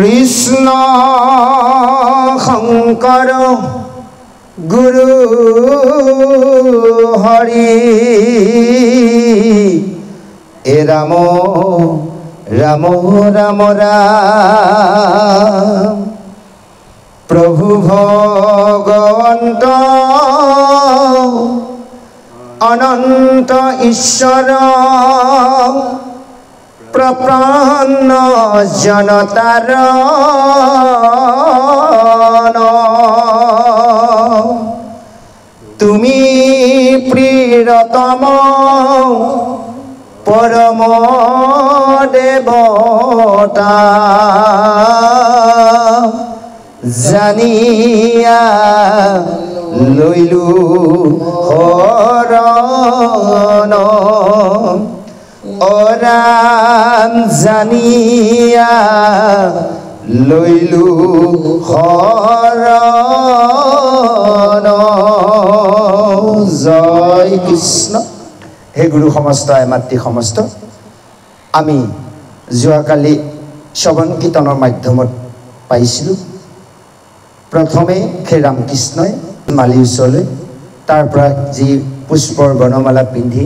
কৃষ্ণ শংকৰ গুৰু হৰি এ ৰাম ৰাম ৰাম ৰাম প্ৰভু ভগৱন্ত অনন্ত ঈশ্বৰ প্ৰপন্ন জনতাৰ তুমি প্ৰিয়তম পৰম দেৱতা জানিয়া লৈলো শৰণ অৰাম জানিয়া লৈলো শৰণ জয় কৃষ্ণ। হে গুৰু সমস্ত মাতৃ সমস্ত, আমি যোৱাকালি শ্ৰৱণ কীৰ্তনৰ মাধ্যমত পাইছিলোঁ। প্ৰথমে সেই ৰামকৃষ্ণই মালিৰ ওচৰলৈ, তাৰ পৰা যি পুষ্পৰ বনমালা পিন্ধি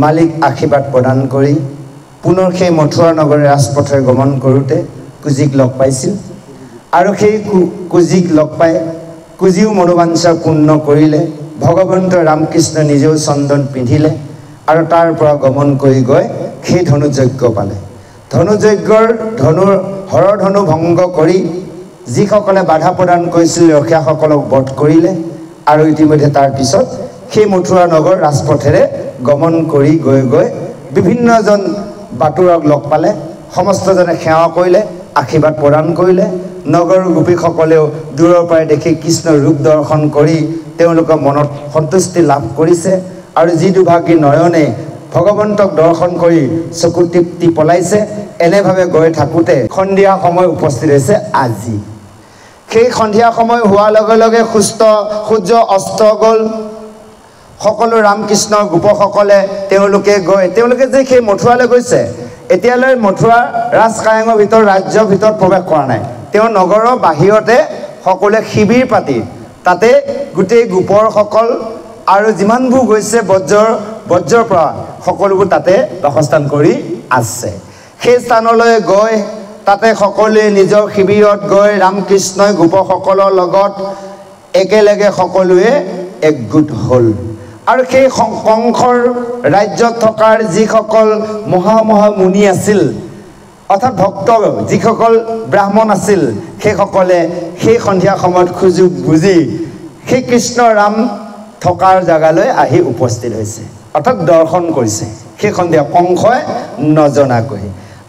মালিক আশীৰ্বাদ প্ৰদান কৰি পুনৰ সেই মথুৰা নগৰে ৰাজপথেৰে গমন কৰোঁতে কুজিক লগ পাইছিল আৰু সেই কুজিক লগ পাই কুজিও মনোবাঞ্ছা পূৰ্ণ কৰিলে। ভগৱন্ত ৰামকৃষ্ণ নিজেও চন্দন পিন্ধিলে আৰু তাৰ পৰা গমন কৰি গৈ সেই ধনুযজ্ঞ পালে। ধনুযজ্ঞৰ হৰধনু ভংগ কৰি যিসকলে বাধা প্ৰদান কৰিছিল ৰখীয়াসকলক বধ কৰিলে আৰু ইতিমধ্যে তাৰ পিছত সেই মথুৰা নগৰ ৰাজপথেৰে গমন কৰি গৈ গৈ বিভিন্নজন বাটুৰক লগ পালে। সমস্তজনে সেৱা কৰিলে, আশীৰ্বাদ প্ৰদান কৰিলে। নগৰ গোপীসকলেও দূৰৰ পৰাই দেখি কৃষ্ণৰ ৰূপ দৰ্শন কৰি তেওঁলোকৰ মনত সন্তুষ্টি লাভ কৰিছে আৰু যি দুভাগী নয়নে ভগৱন্তক দৰ্শন কৰি চকু তৃপ্তি পলাইছে। এনেভাৱে গৈ থাকোঁতে সন্ধিয়া সময় উপস্থিত হৈছে আজি। সেই সন্ধিয়া সময় হোৱাৰ লগে লগে সূৰ্য অস্ত গ'ল। সকলো ৰামকৃষ্ণৰ গোপসকলে তেওঁলোকে যে সেই মথুৰালৈ গৈছে, এতিয়ালৈ মথুৰা ৰাজকাৰেঙৰ ভিতৰত ৰাজ্যৰ ভিতৰত প্ৰৱেশ কৰা নাই। তেওঁ নগৰৰ বাহিৰতে সকলোৱে শিবিৰ পাতি তাতে গোটেই গোপৰসকল আৰু যিমানবোৰ গৈছে বজ্ৰৰ পৰা সকলোবোৰ তাতে বাসস্থান কৰি আছে। সেই স্থানলৈ গৈ তাতে সকলোৱে নিজৰ শিবিৰত গৈ ৰামকৃষ্ণই গোপসকলৰ লগত একেলগে সকলোৱে একগোট হ'ল আৰু সেই কংসৰ ৰাজ্যত থকাৰ যিসকল মহা মুনি আছিল, অৰ্থাৎ ভক্ত যিসকল ব্ৰাহ্মণ আছিল, সেইসকলে সেই সন্ধিয়া সময়ত সুযোগ বুজি সেই কৃষ্ণ ৰাম থকাৰ জেগালৈ আহি উপস্থিত হৈছে, অৰ্থাৎ দৰ্শন কৰিছে সেই সন্ধিয়া কংসই নজনাকৈ।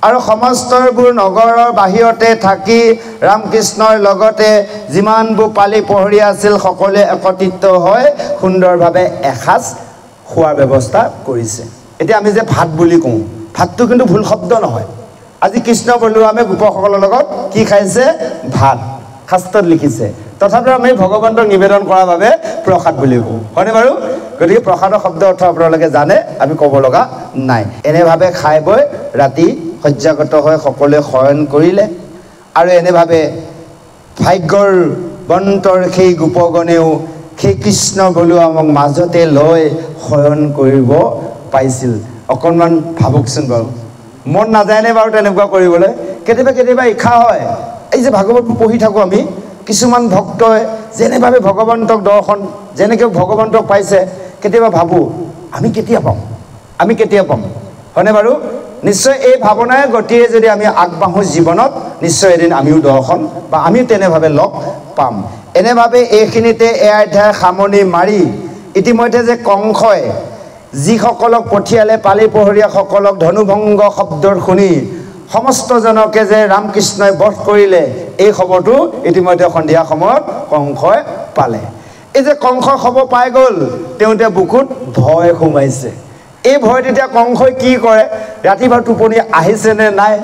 আৰু সমস্তবোৰ নগৰৰ বাহিৰতে থাকি ৰামকৃষ্ণৰ লগতে যিমানবোৰ পালি পহৰীয়া আছিল সকলোৱে একত্ৰিত হৈ সুন্দৰভাৱে এসাঁজ খোৱাৰ ব্যৱস্থা কৰিছে। এতিয়া আমি যে ভাত বুলি কওঁ, ভাতটো কিন্তু ভুল শব্দ নহয়। আজি কৃষ্ণ বলোৰামে গোপসকলৰ লগত কি খাইছে? ভাত। শাস্ত্ৰত লিখিছে। তথাপিও আমি ভগৱন্তক নিবেদন কৰাৰ বাবে প্ৰসাদ বুলি কওঁ, হয়নে বাৰু? গতিকে প্ৰসাদৰ শব্দ অৰ্থ আপোনালোকে জানে, আমি ক'ব লগা নাই। এনেভাৱে খাই বৈ ৰাতি শয্যাগত হৈ সকলোৱে শয়ন কৰিলে আৰু এনেভাৱে ভাগ্যৰ বন্তৰ সেই গোপগণেও সেই কৃষ্ণ বলোৰামক মাজতে লৈ শয়ন কৰিব পাইছিল। অকণমান ভাবকচোন বাৰু, মন নাযায়নে বাৰু তেনেকুৱা কৰিবলৈ? কেতিয়াবা ইচ্ছা হয়, এই যে ভাগৱত পঢ়ি থাকোঁ আমি, কিছুমান ভক্তই যেনেভাৱে ভগৱন্তক দৰ্শন যেনেকৈ ভগৱন্তক পাইছে, কেতিয়াবা ভাবোঁ আমি কেতিয়া পাম, হয়নে বাৰু? নিশ্চয় এই ভাৱনাৰ গতিয়ে যদি আমি আগবাঢ়োঁ জীৱনত, নিশ্চয় এদিন আমিও দৰ্শন বা আমিও তেনেভাৱে লগ পাম। এনেভাৱে এইখিনিতে এই অধ্যায় সামৰণি মাৰি ইতিমধ্যে যে কংসই যিসকলক পঠিয়ালে পালি পহৰীয়াসকলক ধনুভংগ শব্দৰ শুনি সমস্তজনকে যে ৰামকৃষ্ণই বধ কৰিলে, এই খবৰটো ইতিমধ্যে সন্ধিয়া সময়ত কংসই পালে। এই যে কংসই খবৰ পাই গ'ল, তেওঁ এতিয়া বুকুত ভয় সোমাইছে। এই ভয়ত এতিয়া কংসই কি কৰে, ৰাতিপুৱা টোপনি আহিছেনে নাই,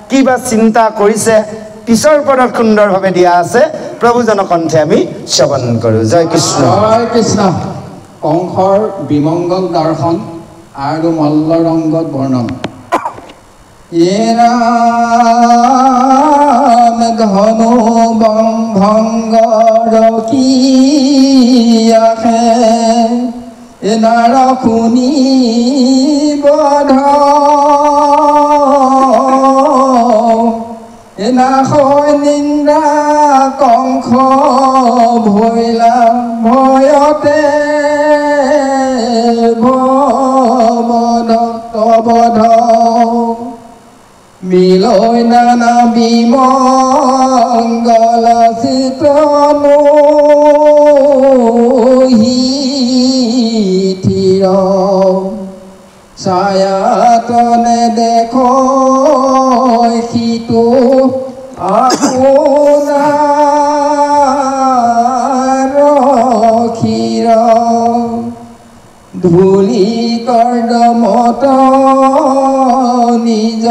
কি বা চিন্তা কৰিছে, পিছৰ পদত সুন্দৰভাৱে দিয়া আছে। প্ৰভুজনৰ কণ্ঠে আমি শ্ৰৱণ কৰোঁ। জয় কৃষ্ণ। জয় কৃষ্ণ। কংসৰ বিমংগল দৰ্শন আৰু মল্লৰংগত বৰ্ণন। ধনু ভংগৰ কি আহে এনাৰ শুনিব এনা হয় নিন্দা কংস ভৈলা ভয়তে ভবধ মিলয় নানা বিমংগল চিতনো হিথিৰ ছায়াতনে দেখ সিটো আপোনাৰ ক্ষীৰ ধূলি কৰ্দমত নিজ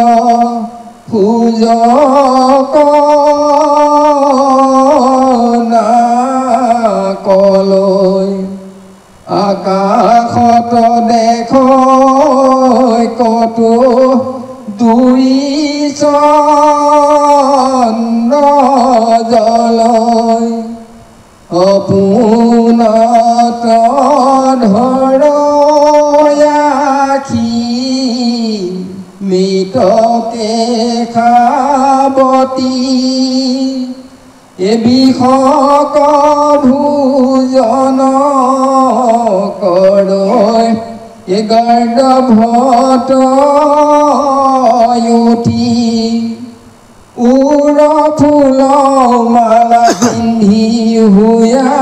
পূজক নাকলৈ আকাশত দেখ কতো দুই চন্দ্ৰ জলয় অপুনত ধৰয়াখি মৃতকে খাবতী এবিষক ভোজন কৰৈ গৰ্দভত উঠি উৰ ফুল মালা পিন্ধি হুয়া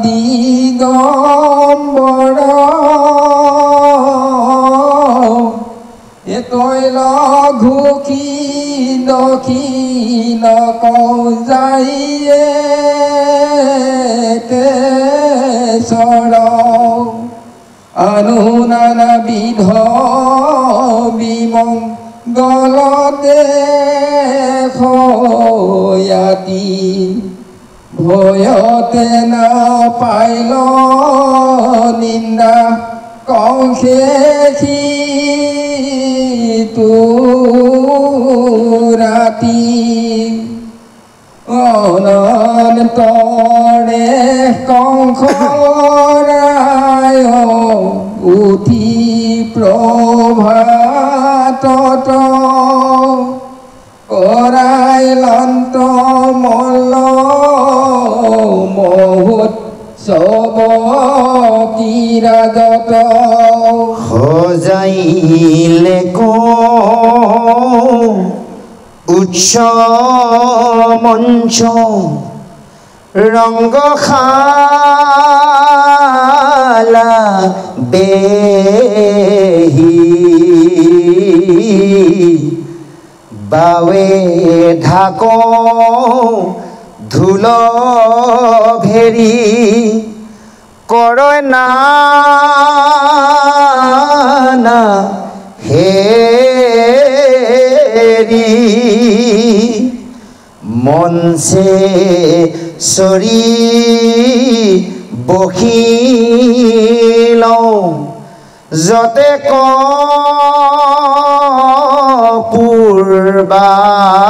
দিগম্বৰ তৈল ঘুকি দক্ষিণ কৌজাইয়ে কেশৰ অনুনানা বিধ বিমংগলতে খয়াতি ভয়তে নাপাইল নিন্দা কংসে সিটো ৰাতি অনন্তৰে কংসৰায় উঠি প্ৰভাতত কৰাইলন্ত মল্ল মহুত সব কিৰাজত সজাইলে উচ্চ মঞ্চ ৰংগশালা বেহি বাৱে ঢাক ধুল ভেৰি কৰয় নানা হেৰি মঞ্চে চৰি বহিল যতে কপূৰবাসী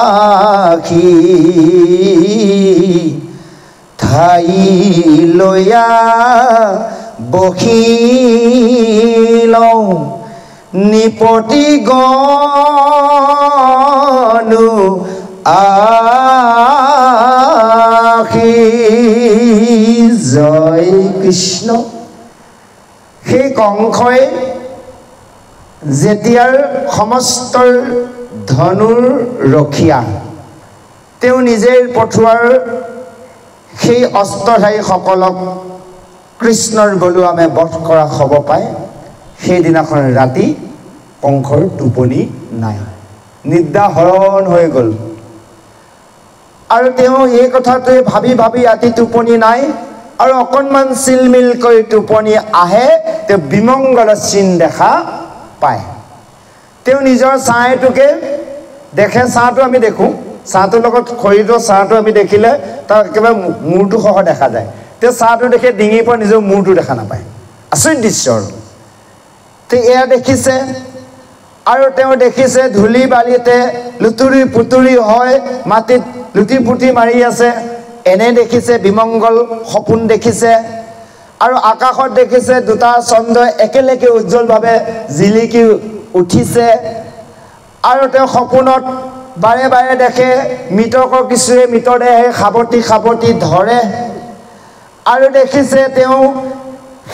ঠাই লৈয়া বহিল নিপতি গনু আখি জয় কৃষ্ণ। সেই কংসই যেতিয়াৰ সমস্তৰ ধনুৰ ৰখীয়া তেওঁ নিজেই পঠোৱাৰ সেই অস্ত্ৰধাৰীসকলক কৃষ্ণৰ বলুৱামে বধ কৰা খব পায় সেইদিনাখন ৰাতি কংসৰ টোপনি নাই, নিদ্ৰা হৰণ হৈ গ'ল। আৰু তেওঁ এই কথাটোৱে ভাবি ভাবি ৰাতি টোপনি নাই আৰু অকণমান চিলমিলকৈ টোপনি আহে তেওঁ বিমংগলৰ চিন দেখা পায়। তেওঁ নিজৰ ছাঁটোকে দেখে, ছাঁটো আমি দেখোঁ, ছাঁটোৰ লগত শৰীৰৰ ছাঁটো আমি দেখিলে তাৰ একেবাৰে মূৰটো সহ দেখা যায়। তেওঁ ছাঁটো দেখে ডিঙিৰ পৰা নিজৰ মূৰটো দেখা নাপায়, আচৰিত দৃশ্য। তেওঁ এয়া দেখিছে আৰু তেওঁ দেখিছে ধূলি বালিতে লুতুৰি পুতুৰি হয় মাটিত লুটি পুটি মাৰি আছে এনে দেখিছে বিমংগল সপোন দেখিছে আৰু আকাশত দেখিছে দুটা চন্দ্ৰ একেলগে উজ্জ্বলভাৱে জিলিকি উঠিছে আৰু তেওঁ সপোনত বাৰে বাৰে দেখে মৃতকৰ কিছুৱে মৃতদেহে খাবতি ধৰে আৰু দেখিছে তেওঁ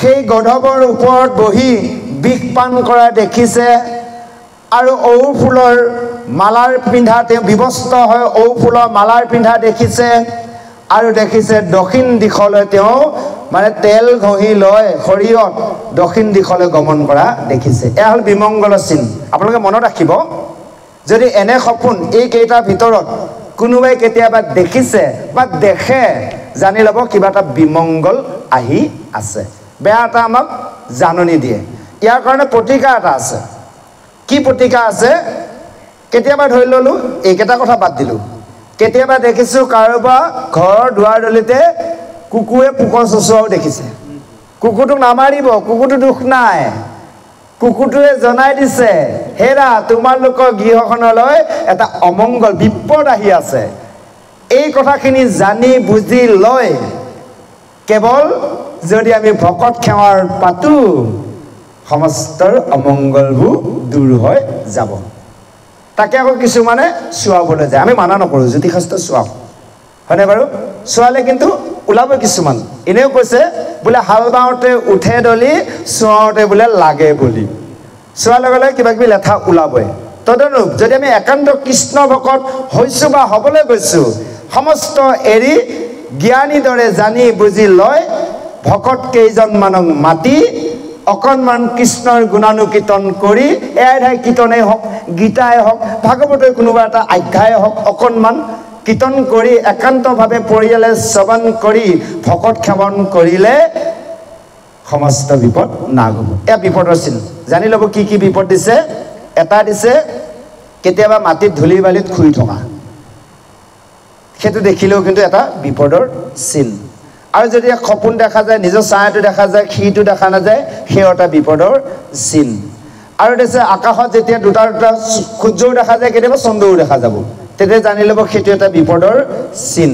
সেই গধৱৰ ওপৰত বহি বিষ পান কৰা দেখিছে আৰু ঔ ফুলৰ মালাৰ পিন্ধা তেওঁ বিবস্ত্ৰ হৈ ঔ ফুলৰ মালাৰ পিন্ধা দেখিছে আৰু দেখিছে দক্ষিণ দিশলৈ তেওঁ মানে তেল ঘঁহি লৈ শৰীৰত দক্ষিণ দিশলৈ গমন কৰা দেখিছে এয়া হ'ল বিমংগলৰ চিন আপোনালোকে মনত ৰাখিব যদি এনে সপোন এই কেইটাৰ ভিতৰত কোনোবাই কেতিয়াবা দেখিছে বা দেখে জানি ল'ব কিবা এটা বিমংগল আহি আছে বেয়া এটা আমাক জাননী দিয়ে ইয়াৰ কাৰণে প্ৰতিকাৰ এটা আছে কি প্ৰতিকাৰ আছে কেতিয়াবা ধৰি ল'লো এইকেইটা কথা বাদ দিলোঁ কেতিয়াবা দেখিছোঁ কাৰোবাৰ ঘৰৰ দুৱাৰ দলিতে কুকুৰে পোকৰ চোচোৱাও দেখিছে কুকুৰটোক নামাৰিব কুকুৰটো দুখ নাই কুকুৰটোৱে জনাই দিছে হেৰা তোমালোকৰ গৃহখনলৈ এটা অমংগল বিপদ আহি আছে এই কথাখিনি জানি বুজি লৈ কেৱল যদি আমি ভকত সেৱাৰ পাতো সমস্তৰ অমংগলবোৰ দূৰ হৈ যাব তাকে আকৌ কিছুমানে চোৱাবলৈ যায় আমি মানা নকৰোঁ জ্যোতিষাস্ত্ৰ চোৱাওক হয়নে বাৰু চোৱালে কিন্তু ওলাব কিছুমান এনেও কৈছে বোলে হাল বাওঁতে উঠে দলি চোৱাওঁতে বোলে লাগে বুলি চোৱাৰ লগে লগে কিবা কিবি লেঠা ওলাবই তদনুৰূপ যদি আমি একান্ত কৃষ্ণ ভকত হৈছোঁ বা হ'বলৈ গৈছোঁ সমস্ত এৰি জ্ঞানী দৰে জানি বুজি লয় ভকত কেইজনমানক মাতি অকণমান কৃষ্ণৰ গুণানুকীৰ্তন কৰি এয়াই কীৰ্তনেই হওক গীতাই হওক ভাগৱতৰ কোনোবা এটা অধ্যায় হওক অকণমান কীৰ্তন কৰি একান্তভাৱে পৰিয়ালে শ্ৰৱণ কৰি ভকত সেৱন কৰিলে সমস্ত বিপদ নাগব এয়া বিপদৰ চিন জানি ল'ব কি কি বিপদ দিছে এটা দিছে কেতিয়াবা মাটিত ধূলি বালিত শুই থকা সেইটো দেখিলেও কিন্তু এটা বিপদৰ চিন আৰু যদি সপোন দেখা যায় নিজৰ ছায়াটো দেখা যায় খিটো দেখা নাযায় সেও এটা বিপদৰ চিন আৰু দিছে আকাশত যেতিয়া দুটা দুটা সূৰ্যও দেখা যায় কেতিয়াবা চন্দ্ৰও দেখা যাব তেতিয়া জানি ল'ব সেইটো এটা বিপদৰ চিন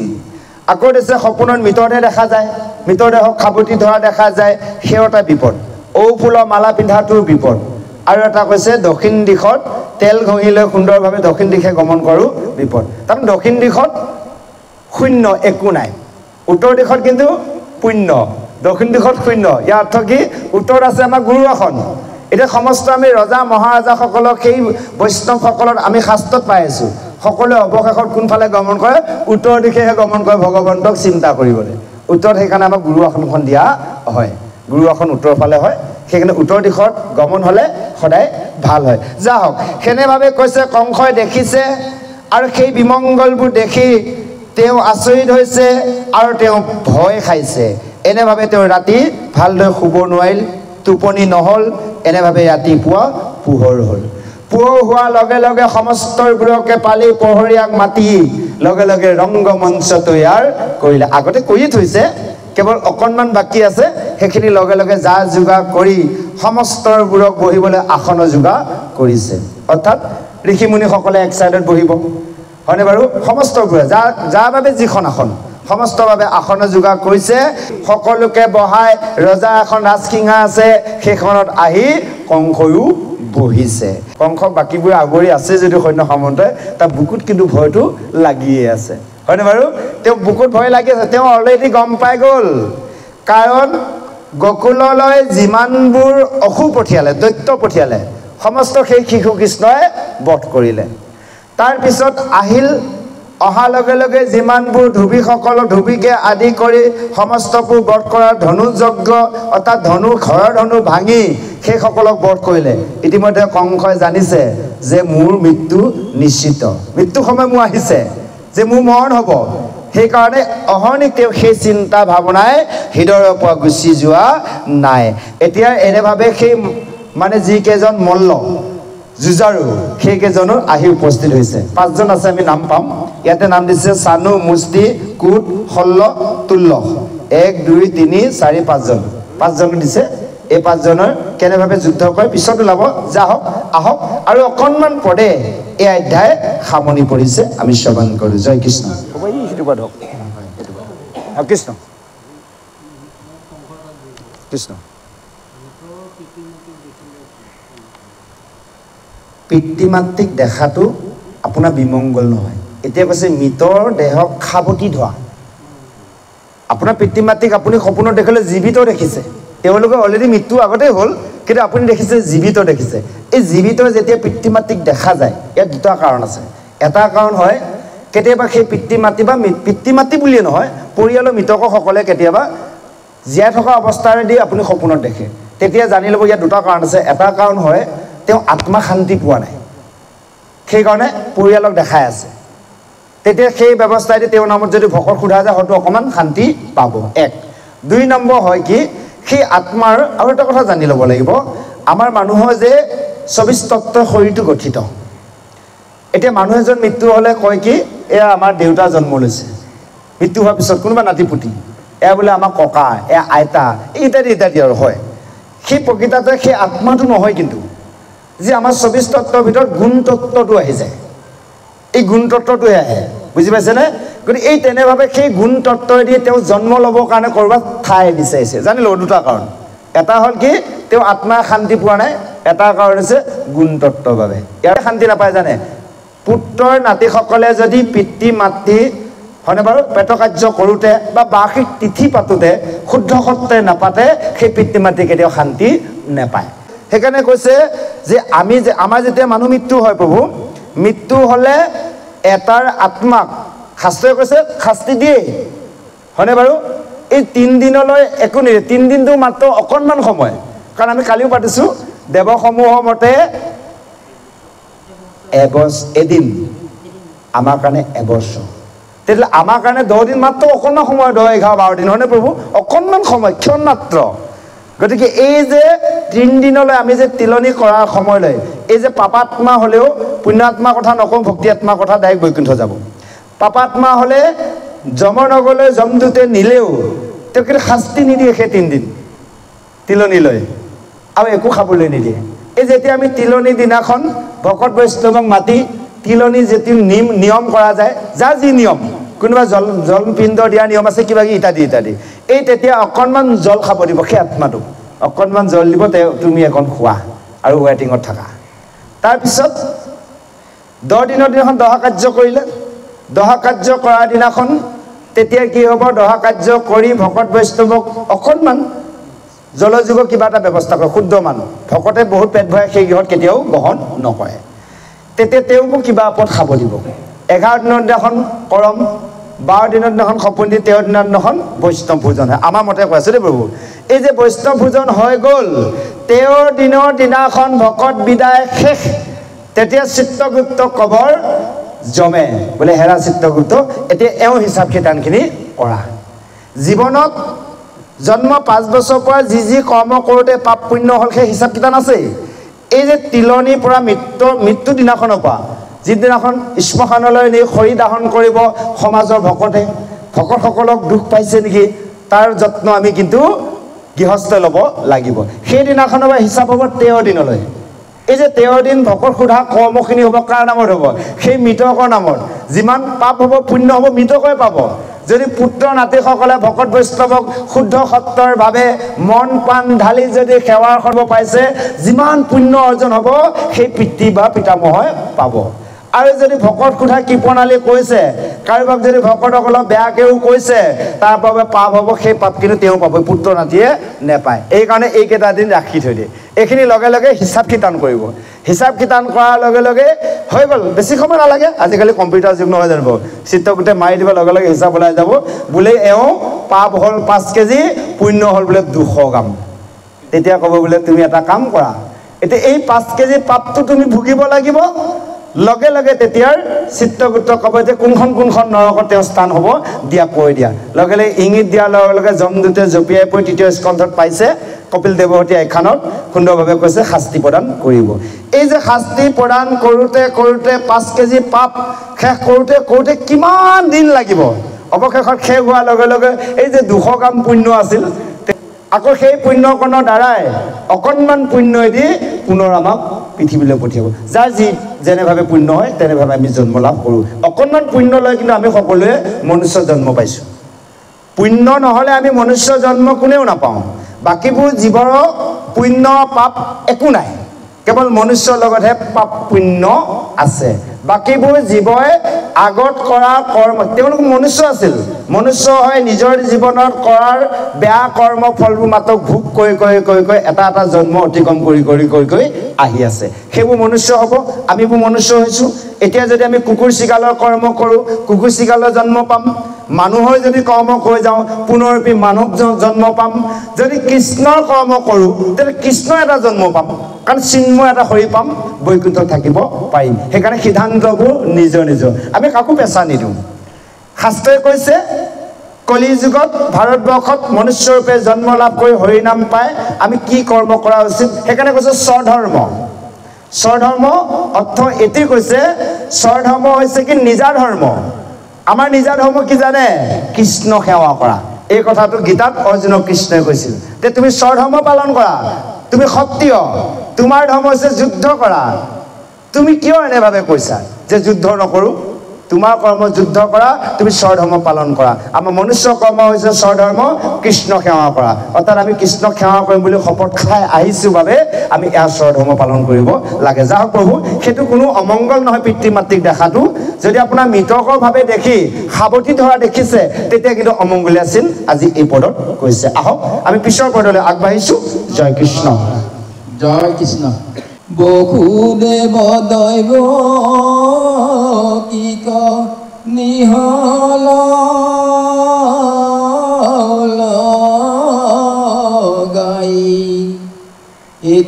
আকৌ দিছে সপোনত মৃতদেহ দেখা যায় মৃতদেহক খাবতি ধৰা দেখা যায় সেও এটা বিপদ ঔ ফুলৰ মালা পিন্ধাটোৰ বিপদ আৰু এটা কৈছে দক্ষিণ দিশত তেল ঘঁহি লৈ সুন্দৰভাৱে দক্ষিণ দিশে গমন কৰোঁ বিপদ তাৰমানে দক্ষিণ দিশত শূন্য একো নাই উত্তৰ দিশত কিন্তু পুণ্য দক্ষিণ দিশত শূন্য ইয়াৰ অৰ্থ কি উত্তৰত আছে আমাৰ গুৰু আসন এতিয়া সমস্ত আমি ৰজা মহাৰাজাসকলক সেই বৈষ্ণৱসকলক আমি শাস্ত্ৰত পাই আছোঁ সকলোৱে অৱশেষত কোনফালে গমন কৰে উত্তৰ দিশেহে গমন কৰে ভগৱন্তক চিন্তা কৰিবলৈ উত্তৰত সেইকাৰণে আমাক গুৰু আসনখন দিয়া হয় গুৰু আসন উত্তৰ ফালে হয় সেইকাৰণে উত্তৰ দিশত গমন হ'লে সদায় ভাল হয় যা হওক সেনেভাৱে কৈছে কংসই দেখিছে আৰু সেই বিমংগলবোৰ দেখি তেওঁ আচৰিত হৈছে আৰু তেওঁ ভয় খাইছে এনেভাৱে তেওঁ ৰাতি ভালদৰে শুব নোৱাৰিল টোপনি নহ'ল এনেভাৱে ৰাতিপুৱা পোহৰ হ'ল পোহৰ হোৱাৰ লগে লগে সমস্তবোৰকে পালি প্ৰহৰীয়াক মাতি লগে লগে ৰংগমঞ্চ তৈয়াৰ কৰিলে আগতে কৰিয়ে থৈছে কেৱল অকণমান বাকী আছে সেইখিনি লগে লগে যা যোগাৰ কৰি সমস্তবোৰক বহিবলৈ আসনৰ যোগাৰ কৰিছে অৰ্থাৎ ঋষিমুনিসকলে এক চাইডত বহিব হয়নে বাৰু সমস্তবোৰে যাৰ বাবে যিখন আসন সমস্তভাৱে আসনৰ যোগাৰ কৰিছে সকলোকে বহাই ৰজা এখন ৰাজসিংহা আছে সেইখনত আহি কংসয়ো বহিছে কংসক বাকীবোৰ আগুৰি আছে যদিও সৈন্য সামন্তই তাৰ বুকুত কিন্তু ভয়টো লাগিয়ে আছে হয়নে বাৰু তেওঁ বুকুত ভয় লাগি আছে তেওঁ অলৰেডি গম পাই গ'ল কাৰণ গকুললৈ যিমানবোৰ অসুৰ পঠিয়ালে দৈত্য পঠিয়ালে সমস্ত সেই শিশু কৃষ্ণই বধ কৰিলে তাৰ পিছত আহিল অহাৰ লগে লগে যিমানবোৰ ধুবিসকলক ধুবিকে আদি কৰি সমস্তবোৰ বধ কৰাৰ ধনু যজ্ঞ অৰ্থাৎ ধনু ঘৰৰ ধনু ভাঙি সেইসকলক বধ কৰিলে ইতিমধ্যে কংসই জানিছে যে মোৰ মৃত্যু নিশ্চিত মৃত্যু সময় মোৰ আহিছে যে মোৰ মৰণ হ'ব সেইকাৰণে অহৰ্নিশ তেওঁ সেই চিন্তা ভাৱনাই হৃদয়ৰ পৰা গুচি যোৱা নাই এতিয়া এনেভাৱে সেই মানে যিকেইজন মল্ল যুঁজাৰু সেইকেইজনৰ আহি উপস্থিত হৈছে পাঁচজন আছে আমি নাম পাম ইয়াতে নাম দিছে চানু মুষ্টি কুট শল্য তুল্য 1 2 3 4 5জন পাঁচজন দিছে এই পাঁচজনৰ কেনেভাৱে যুদ্ধ কৰে পিছত ওলাব যা হওক আহক আৰু অকণমান পৰে এই অধ্যায় সামনি পৰিছে আমি শ্ৰৱণ কৰোঁ জয় কৃষ্ণ কৃষ্ণ কৃষ্ণ পিতৃ মাতৃক দেখাটো আপোনাৰ বিমংগল নহয় এতিয়া কৈছে মৃতৰ দেহক খাবতি ধোৱা আপোনাৰ পিতৃ মাতৃক আপুনি সপোনত দেখিলে জীৱিত দেখিছে তেওঁলোকে অলৰেডি মৃত্যু আগতে হ'ল কিন্তু আপুনি দেখিছে জীৱিত দেখিছে এই জীৱিত যেতিয়া পিতৃ মাতৃক দেখা যায় ইয়াত দুটা কাৰণ আছে এটা কাৰণ হয় কেতিয়াবা সেই পিতৃ মাতৃ বা পিতৃ মাতৃ বুলিয়ে নহয় পৰিয়ালৰ মৃতকসকলে কেতিয়াবা জীয়াই থকা অৱস্থাৰেদি আপুনি সপোনত দেখে তেতিয়া জানি ল'ব ইয়াত দুটা কাৰণ আছে এটা কাৰণ হয় তেওঁ আত্মা শান্তি পোৱা নাই সেইকাৰণে পৰিয়ালক দেখাই আছে তেতিয়া সেই ব্যৱস্থাইদি তেওঁৰ নামত যদি ভকত সোধা যায় হয়তো অকণমান শান্তি পাব এক দুই নম্বৰ হয় কি সেই আত্মাৰ আৰু এটা কথা জানি ল'ব লাগিব আমাৰ মানুহৰ যে 24 তত্ত্বৰ শৰীৰটো গঠিত এতিয়া মানুহ এজন মৃত্যু হ'লে কয় কি এয়া আমাৰ দেউতা জন্ম লৈছে মৃত্যু হোৱাৰ পিছত কোনোবা নাতিপুতি এয়া বোলে আমাৰ ককা এয়া আইতা ইত্যাদি আৰু হয় সেই প্ৰকৃততে সেই আত্মাটো নহয় কিন্তু যে আমাৰ 24 তত্ত্বৰ ভিতৰত গুণ তত্ত্বটো আহি যায় এই গুণ তত্ত্বটোহে আহে বুজি পাইছেনে গতিকে এই তেনেভাৱে সেই গুণ তত্ত্বইদি তেওঁ জন্ম ল'বৰ কাৰণে ক'ৰবাত ঠাই বিচাৰিছে জানি ল'ব দুটা কাৰণ এটা হ'ল কি তেওঁ আত্মা শান্তি পোৱা নাই এটা কাৰণ হৈছে গুণ তত্ত্বৰ বাবে ইয়াৰ শান্তি নাপায় জানে পুত্ৰৰ নাতিসকলে যদি পিতৃ মাতৃ হয়নে বাৰু পেটকাৰ্য কৰোঁতে বা বাৰ্ষিক তিথি পাতোঁতে শুদ্ধ সত্ৰে নাপাতে সেই পিতৃ মাতৃ কেতিয়াও শান্তি নাপায় সেইকাৰণে কৈছে যে আমাৰ যেতিয়া মানুহ মৃত্যু হয় প্ৰভু মৃত্যু হ'লে এটাৰ আত্মাক শাস্ত্ৰই কৈছে শাস্তি দিয়ে হয়নে বাৰু এই 3 দিনলৈ একো নিদিয়ে 3 দিনটো মাত্ৰ অকণমান সময় কাৰণ আমি কালিও পাতিছোঁ দেৱসমূহৰ মতে এদিন আমাৰ কাৰণে এবছৰ তেতিয়াহ'লে আমাৰ কাৰণে 10 দিন মাত্ৰ অকণমান সময় 10, 11, 12 দিন হয়নে প্ৰভু অকণমান সময় ক্ষণ মাত্ৰ গতিকে এই যে 3 দিনলৈ আমি যে তিলনি কৰাৰ সময়লৈ এই যে পাপাত্মা হ'লেও পুণ্যাত্মাৰ কথা নকওঁ ভক্তি আত্মাৰ কথা ডাইৰেক্ট বৈকুণ্ঠ যাব পাপাত্মা হ'লে যমনগৰলৈ যমদূতে নিলেও তেওঁ কিন্তু শাস্তি নিদিয়ে সেই 3 দিন তিলনিলৈ আৰু একো খাবলৈ নিদিয়ে এই যেতিয়া আমি তিলনি দিনাখন ভকত বৈষ্ণৱক মাতি তিলনি যেতিয়া নিয়ম কৰা যায় যাৰ যি নিয়ম কোনোবা জলপিণ্ড দিয়া নিয়ম আছে কিবা ইত্যাদি এই তেতিয়া অকণমান জল খাব দিব সেই আত্মাটো অকণমান জল দিব তুমি এখন খোৱা আৰু ৱেটিঙত থাকা তাৰপিছত 10 দিনৰ দিনাখন দহা কাৰ্য কৰিলে দহা কাৰ্য কৰাৰ দিনাখন তেতিয়া কি হ'ব দহা কাৰ্য কৰি ভকত বৈষ্ণৱক অকণমান জলযোগ কিবা এটা ব্যৱস্থা কৰে শুদ্ধ মানুহ ভকতে বহুত পেট ভৰাই সেই গৃহত কেতিয়াও গ্ৰহণ নকৰে তেতিয়া তেওঁকো কিবা ওপৰত খাব দিব 11 দিনৰ দিনাখন কৰম 12 দিনৰ দিনাখন সপোন দি 13 দিনৰ দিনাখন বৈষ্ণৱ ভোজন হয় আমাৰ মতে কৈ আছে দেই প্ৰভু এই যে বৈষ্ণৱ ভোজন হৈ গ'ল 13 দিনৰ দিনাখন ভকত বিদায় শেষ তেতিয়া চিত্ৰগুপ্ত কবৰ জমে বোলে হেৰা চিত্ৰগুপ্ত এতিয়া এওঁ হিচাপ কিতানখিনি কৰা জীৱনত জন্ম 5 বছৰৰ পৰা যি কৰ্ম কৰোঁতে পাপ পুণ্য হ'ল সেই হিচাপ কিতান আছে এই যে তিলনিৰ পৰা মৃত্যু দিনাখনৰ পৰা যিদিনাখন শ্মশানলৈ নি খৰি দাহন কৰিব সমাজৰ ভকতসকলক দুখ পাইছে নেকি তাৰ যত্ন আমি কিন্তু গৃহস্থ ল'ব লাগিব সেইদিনাখনৰ পৰা হিচাপ হ'ব 13 দিনলৈ এই যে 13 দিন ভকত সোধা কৰ্মখিনি হ'ব কাৰ নামত হ'ব সেই মৃতকৰ নামত যিমান পাপ হ'ব পুণ্য হ'ব মৃতকই পাব যদি পুত্ৰ নাতিসকলে ভকত বৈষ্ণৱক শুদ্ধ সত্ৰৰ বাবে মন প্ৰাণ ঢালি যদি সেৱাৰ কৰিব পাইছে যিমান পুণ্য অৰ্জন হ'ব সেই পিতৃ বা পিতামহই পাব আৰু যদি ভকত সোধা কি প্ৰণালী কৈছে কাৰোবাক যদি ভকতসকলক বেয়াকেও কৈছে তাৰ বাবে পাপ হ'ব সেই পাপ কিন্তু তেওঁ পাব পুত্ৰ নাতিয়ে নেপায় এইকাৰণে এইকেইটা দিন ৰাখি থৈ দিয়ে এইখিনি লগে লগে হিচাপ কিতান কৰিব হিচাপ কিতান কৰাৰ লগে লগে হৈ গ'ল বেছি সময় নালাগে আজিকালি কম্পিউটাৰ যুগ নহয় জানো চিত্ৰগুটে মাৰি দিব লগে লগে হিচাপ ওলাই যাব বোলে এওঁ পাপ হ'ল 5 কেজি পুণ্য হ'ল বোলে 200 গ্ৰাম তেতিয়া ক'ব বোলে তুমি এটা কাম কৰা এতিয়া এই 5 কেজি পাপটো তুমি ভুগিব লাগিব লগে লগে তেতিয়াৰ চিত্ৰগুপ্ত ক'ব যে কোনখন নৰকত তেওঁ স্থান হ'ব দিয়া কৈ দিয়া লগে লগে ইংগিত দিয়াৰ লগে লগে যমদূতে জপিয়াই পৰি 3য় স্কন্ধত পাইছে কপিল দেৱহতী আখ্যানত সুন্দৰভাৱে কৈছে শাস্তি প্ৰদান কৰিব এই যে শাস্তি প্ৰদান কৰোঁতে 5 কেজি পাপ শেষ কৰোঁতে কিমান দিন লাগিব অৱশেষত শেষ হোৱাৰ লগে লগে এই যে 200 গ্ৰাম পুণ্য আছিল আকৌ সেই পুণ্যকণৰ দ্বাৰাই অকণমান পুণ্যই দি পুনৰ আমাক পৃথিৱীলৈ পঠিয়াব যাৰ যি যেনেভাৱে পুণ্য হয় তেনেভাৱে আমি জন্ম লাভ কৰোঁ অকণমান পুণ্য লৈ কিন্তু আমি সকলোৱে মনুষ্য জন্ম পাইছোঁ পুণ্য নহ'লে আমি মনুষ্য জন্ম কোনেও নাপাওঁ বাকীবোৰ জীৱৰ পুণ্য পাপ একো নাই কেৱল মনুষ্যৰ লগতহে পাপ পুণ্য আছে বাকীবোৰ জীৱই আগত কৰা কৰ্ম তেওঁলোক মনুষ্য আছিল মনুষ্য হয় নিজৰ জীৱনত কৰাৰ বেয়া কৰ্ম ফলবোৰ মাত্ৰ ভোগ কৰি এটা এটা জন্ম অতিক্ৰম কৰি আহি আছে সেইবোৰ মনুষ্য হ'ব আমিবোৰ মনুষ্য হৈছোঁ এতিয়া যদি আমি কুকুৰ চিকালৰ কৰ্ম কৰোঁ কুকুৰ চিকালৰ জন্ম পাম মানুহৰ যদি কৰ্ম কৰি যাওঁ পুনৰপি মানৱ জন্ম পাম যদি কৃষ্ণৰ কৰ্ম কৰোঁ তেতিয়াহ'লে কৃষ্ণ এটা জন্ম পাম কাৰণ চিন্ময় এটা শৰীৰ পাম বৈকুণ্ঠত থাকিব পাৰিম সেইকাৰণে সিদ্ধান্তবোৰ নিজৰ আমি কাকো পেচা নিদিওঁ শাস্ত্ৰই কৈছে কলি যুগত ভাৰতবৰ্ষত মনুষ্যৰূপে জন্ম লাভ কৰি হৰিনাম পাই আমি কি কৰ্ম কৰা উচিত সেইকাৰণে কৈছে স্বধৰ্ম অৰ্থ এটি কৈছে স্বধৰ্ম হৈছে কি নিজা ধৰ্ম আমাৰ নিজা ধৰ্ম কি জানে কৃষ্ণ সেৱা কৰা এই কথাটো গীতাত অৰ্জুনক কৃষ্ণই কৈছিল যে তুমি স্বধৰ্ম পালন কৰা তুমি সত্য তোমাৰ ধৰ্ম হৈছে যুদ্ধ কৰা তুমি কিয় এনেভাৱে কৈছা যে যুদ্ধ নকৰোঁ তোমাৰ কৰ্ম যুদ্ধ কৰা তুমি স্বধৰ্ম পালন কৰা আমাৰ মনুষ্য কৰ্ম হৈছে স্বধৰ্ম কৃষ্ণ সেৱা কৰা অৰ্থাৎ আমি কৃষ্ণক সেৱা কৰিম বুলি শপত খাই আহিছোঁ বাবে আমি ইয়াৰ স্বধৰ্ম পালন কৰিব লাগে যাওক প্ৰভু সেইটো কোনো অমংগল নহয় পিতৃ মাতৃক দেখাটো যদি আপোনাৰ মৃতকৰভাৱে দেখি সাৱটি ধৰা দেখিছে তেতিয়া কিন্তু অমংগলী আছিল আজি এই পদত কৈছে আহক আমি পিছৰ পদলৈ আগবাঢ়িছোঁ জয় কৃষ্ণ বসুদেৱ দৈৱ কি ক নিহল গাই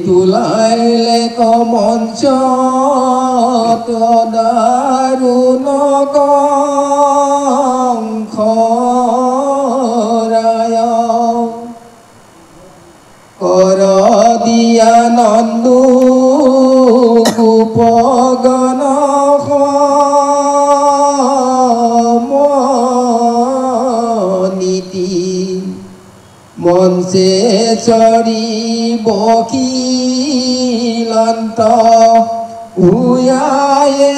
তুলাইলে কমঞ্চ দাৰুণ কংখৰায় কৰ দিয়া নন্দু গোপগণ নীতি মঞ্চে চৰি বকিলন্ত হুয়ায়ে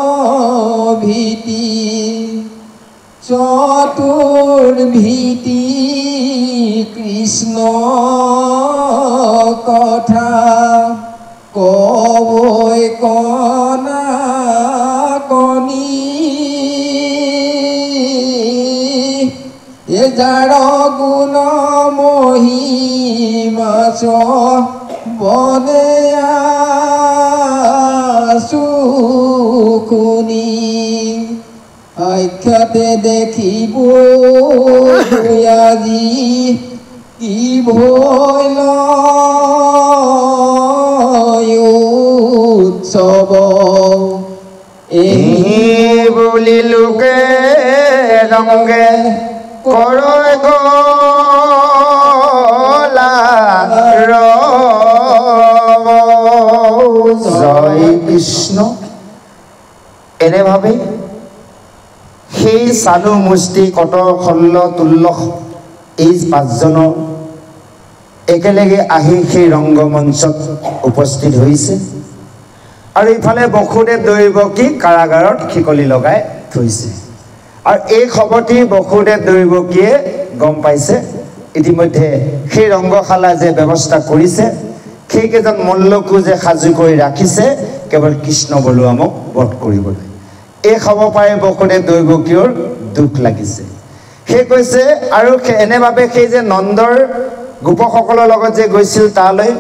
কভিতি চতুৰ্ভীতি কৃষ্ণ কথা কবৈ কনা কণী এজাৰ গুণ মহিমা বনে শুনি আখ্যাতে দেখিব আজি কি ভৈল উৎসৱ এই বুলি লোকে ৰংগে কৰৈ গলা জয় কৃষ্ণ এনেভাৱে সেই চালু মুষ্টি কটৰ খল্ল তুল্য এই পাঁচজনৰ একেলগে আহি সেই ৰংগমঞ্চত উপস্থিত হৈছে আৰু ইফালে বসুদেৱ দৈৱকী কাৰাগাৰত শিকলি লগাই থৈছে আৰু এই খবৰটি বসুদেৱ দৈৱকীয়ে গম পাইছে ইতিমধ্যে সেই ৰংগশালা যে ব্যৱস্থা কৰিছে সেইকেইজন মল্লকো যে সাজু কৰি ৰাখিছে কেৱল কৃষ্ণ বলোৱামক বধ কৰিবলৈ এই খবৰ পাই বসুদেৱ দৈৱকীৰ দুখ লাগিছে সেই কৈছে আৰু এনেভাৱে সেই যে নন্দৰ গোপসকলৰ লগত যে গৈছিল তালৈ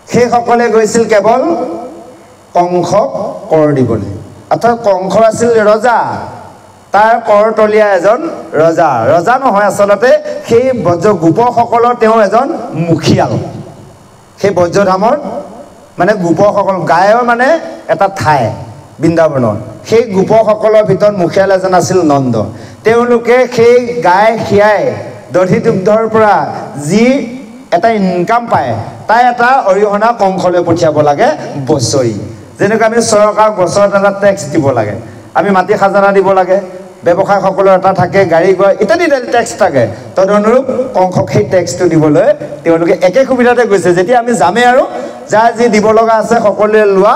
সেইসকলে গৈছিল কেৱল কংসক কৰ দিবলৈ অৰ্থাৎ কংস আছিল ৰজা তাৰ কৰতলীয়া এজন ৰজা নহয় আচলতে সেই বজ্ৰ গোপসকলৰ তেওঁ এজন মুখিয়াল সেই বজ্ৰধামৰ মানে গোপসকল গায়ৰ মানে এটা ঠাই বৃন্দাবনৰ সেই গোপসকলৰ ভিতৰত মুখিয়াল এজন আছিল নন্দ তেওঁলোকে সেই গাই খিয়াই দধি দুগ্ধৰ পৰা যি এটা ইনকাম পায় তাই এটা অৰিহণা কংসলৈ পঠিয়াব লাগে বছৰি যেনেকৈ আমি চৰকাৰক বছৰত এটা টেক্স দিব লাগে আমি মাটি খাজানা দিব লাগে ব্যৱসায়সকলৰ এটা থাকে গাড়ী গোৱা ইত্যাদি টেক্স থাকে তদনুৰূপ কংসক সেই টেক্সটো দিবলৈ তেওঁলোকে একে সুবিধাতে গৈছে যেতিয়া আমি যামেই আৰু যাৰ যি দিব লগা আছে সকলোৱে লোৱা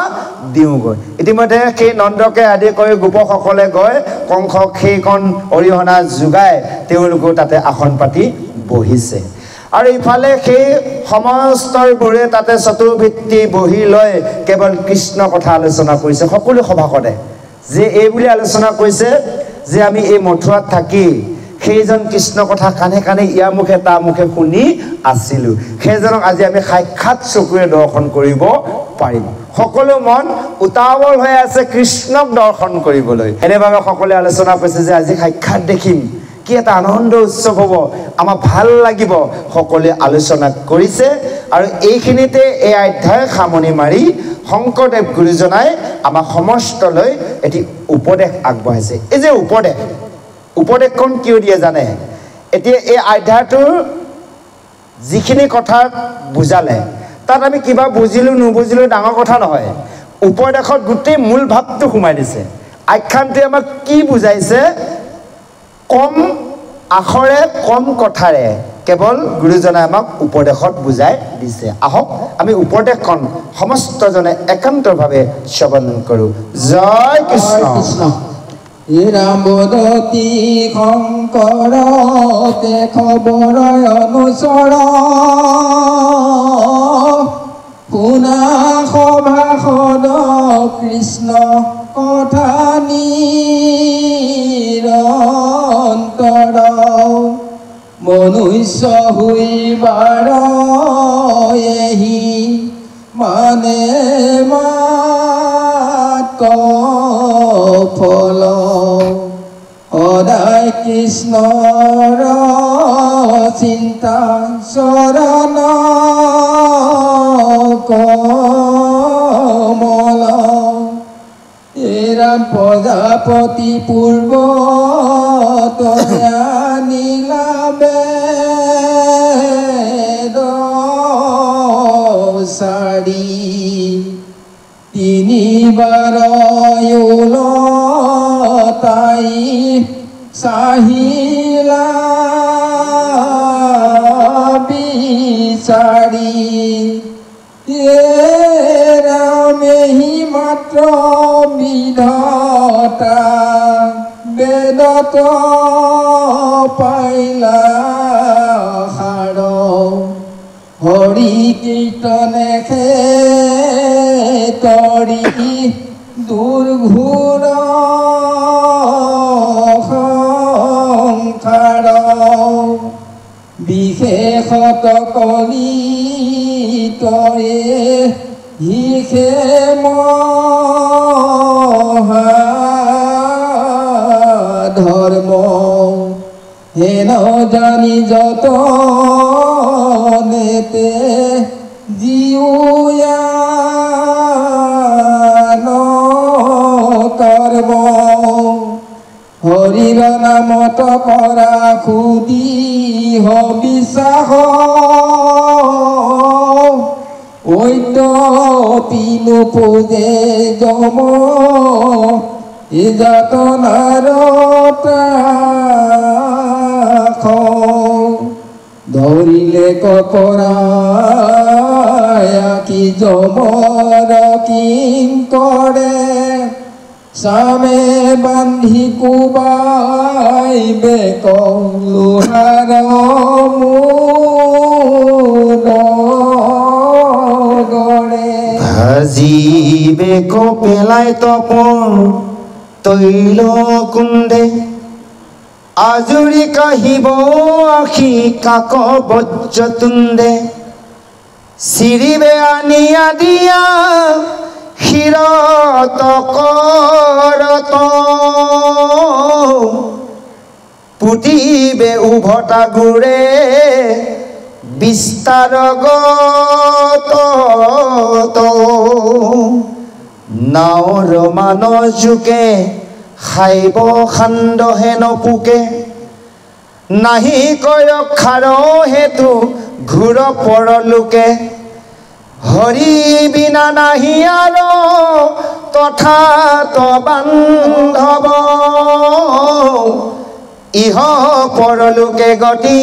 দিওঁগৈ ইতিমধ্যে সেই নন্দকে আদি কৰি গোপসকলে গৈ কংসক সেইখন অৰিহণা যোগাই তেওঁলোকো তাতে আসন পাতি বহিছে আৰু ইফালে সেই সমস্তবোৰে তাতে চতুৰ্ভিত্তি বহি লৈ কেৱল কৃষ্ণ কথা আলোচনা কৰিছে সকলো সভাসদে যে এই বুলি আলোচনা কৰিছে যে আমি এই মথুৰাত থাকি সেইজন কৃষ্ণ কথা কানে কানে ইয়াৰ মুখে তাৰ মুখে শুনি আছিলোঁ সেইজনক আজি আমি সাক্ষাৎ চকুৰে দৰ্শন কৰিব পাৰিম সকলো মন উতাৱল হৈ আছে কৃষ্ণক দৰ্শন কৰিবলৈ এনেভাৱে সকলোৱে আলোচনা কৰিছে যে আজি সাক্ষাৎ দেখিম কি এটা আনন্দ উৎসৱ হ'ব আমাৰ ভাল লাগিব সকলোৱে আলোচনা কৰিছে আৰু এইখিনিতে এই অধ্যায় সামৰণি মাৰি শংকৰদেৱ গুৰুজনাই আমাৰ সমস্তলৈ এটি উপদেশ আগবঢ়াইছে এই যে উপদেশখন কিয় দিয়ে জানে এতিয়া এই অধ্যায়টোৰ যিখিনি কথা বুজালে তাত আমি কিবা বুজিলোঁ নুবুজিলোঁ ডাঙৰ কথা নহয় উপদেশত গোটেই মূল ভাৱটো সোমাই দিছে আখ্যানটোৱে আমাক কি বুজাইছে কম আখৰে কম কথাৰে কেৱল গুৰুজনাই আমাক উপদেশত বুজাই দিছে আহক আমি উপদেশখন সমস্তজনে একান্তভাৱে শ্ৰৱণ কৰোঁ জয় কৃষ্ণ ৰামবদতি শংকৰ খবৰ অনুচৰ শুনা সভাসদ কৃষ্ণ কথা নিৰন্তৰ মনুষ্য হৈবাৰ এহি মানে মাত ফল সদায় কৃষ্ণৰ চিন্তা চৰণ কমল এৰা প্ৰজাপতি পূৰ্ব নীলাবে চাৰি তিনিবাৰ তাই চাহিলা বিচাৰি ৰামেহি মাত্ৰ বিধতা বেদত পাইলা সাৰ হৰি কীৰ্তনে তৰি দুৰ্ঘোৰ সংসাৰ বিশেষত কলি তৰে হিষে ধৰ্ম হেন জানি যত নেতে জিউয়া কৰ্ম হৰিৰ নামত কৰা খুদি বিশ্বাস ঐত পিনু পূজে যম যাতনাৰ ধৰিলে কপৰা কি যমৰ কিংকৰে সামে বান্ধি কুবাই বেক লোহাৰ গড়ে ভাজি বেক পেলাই তপন তৈল কুণ্ডে আজুৰি কাহিব আখি কাক বজ্ৰতুণ্ডে চিৰিবে আনিয়া দিয়া শিৰত কৰত পুতিবে উভতা গুৰে বিস্তাৰ গত নাওৰ মানজুকে খাইব খান্দহে নপুকে নাহি কয় খাৰ হেতু ঘূৰ পৰলোকে হৰি বিনা নাহি আৰু তথাত বান্ধৱ ইহ পৰলোকে গতি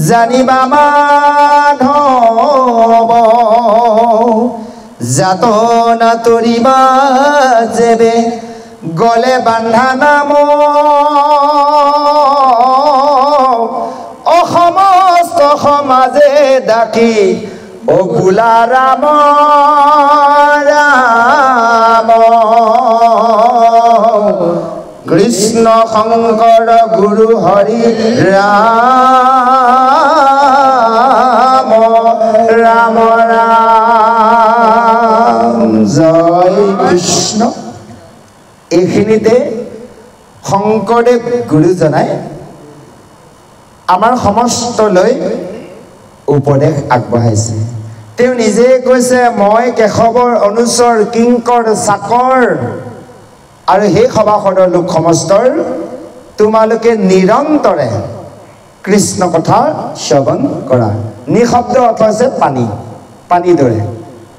জানিবা মাধৱ যাতনা তৰিবা যেবে গলে বান্ধা নাম অসমস্ত সমাজে ডাকি ও বোলা ৰাম ৰাম কৃষ্ণ শংকৰ গুৰু হৰি ৰাম ৰাম ৰাম জয় কৃষ্ণ। এইখিনিতে শংকৰদেৱ গুৰুজনাই আমাৰ সমস্তলৈ উপদেশ আগবঢ়াইছে। তেওঁ নিজে কৈছে মই কেশৱৰ অনুচৰ কিংকৰ চাকৰ আৰু সেই সভাসদৰ লোক সমস্তৰ তোমালোকে নিৰন্তৰে কৃষ্ণ কথা শ্ৰৱণ কৰা। নিশব্দ অৰ্থ হৈছে পানী, পানী দৰে।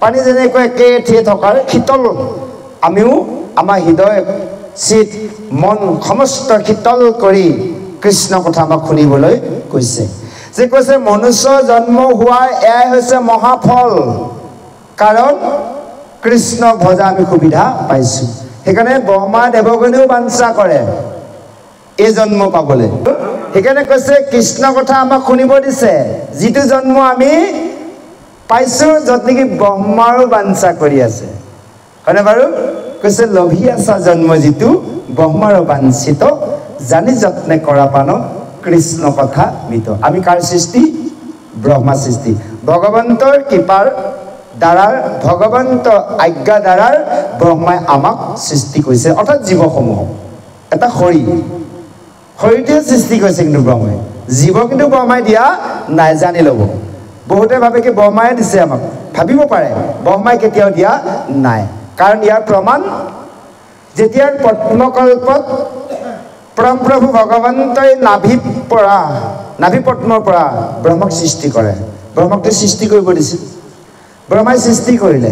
পানী যেনেকৈ একে ঠিয়ে থকাৰ শীতল, আমিও আমাৰ হৃদয় চিত মন সমস্ত শীতল কৰি কৃষ্ণ কথা আমাক শুনিবলৈ কৈছে। যে কৈছে মনুষ্য জন্ম হোৱাৰ এয়াই হৈছে মহাফল, কাৰণ কৃষ্ণক ভজা আমি সুবিধা পাইছোঁ। সেইকাৰণে ব্ৰহ্মা দেৱগণেও বাঞ্ছা কৰে এই জন্ম পাবলৈ। সেইকাৰণে কৈছে কৃষ্ণ কথা আমাক শুনিব দিছে, যিটো জন্ম আমি পাইছোঁ য'ত নেকি ব্ৰহ্মাৰো বাঞ্ছা কৰি আছে, হয়নে বাৰু? কৈছে লভি আছা জন্ম যিটো ব্ৰহ্মাৰো বাঞ্ছিত, জানি যত্নে কৰা পান কৃষ্ণ কথা মিত। আমি কাৰ সৃষ্টি? ব্ৰহ্মা সৃষ্টি। ভগৱন্তৰ কৃপাৰ দ্বাৰাৰ, ভগৱন্তৰ আজ্ঞা দ্বাৰাৰ ব্ৰহ্মাই আমাক সৃষ্টি কৰিছে, অৰ্থাৎ জীৱসমূহক। এটা শৰীৰটোৱে সৃষ্টি কৰিছে কিন্তু ব্ৰহ্মাই, জীৱ কিন্তু ব্ৰহ্মাই দিয়া নাই, জানি ল'ব। বহুতে ভাবে কি ব্ৰহ্মাই দিছে আমাক, ভাবিব পাৰে ব্ৰহ্মাই কেতিয়াও দিয়া নাই। কাৰণ ইয়াৰ প্ৰমাণ যেতিয়া পদ্মকল্পত পৰমপ্ৰভু ভগৱন্তই নাভি পদ্মৰ পৰা ব্ৰহ্মক সৃষ্টি কৰে। ব্ৰহ্মকটো সৃষ্টি কৰিব দিছিল, ব্ৰহ্মাই সৃষ্টি কৰিলে।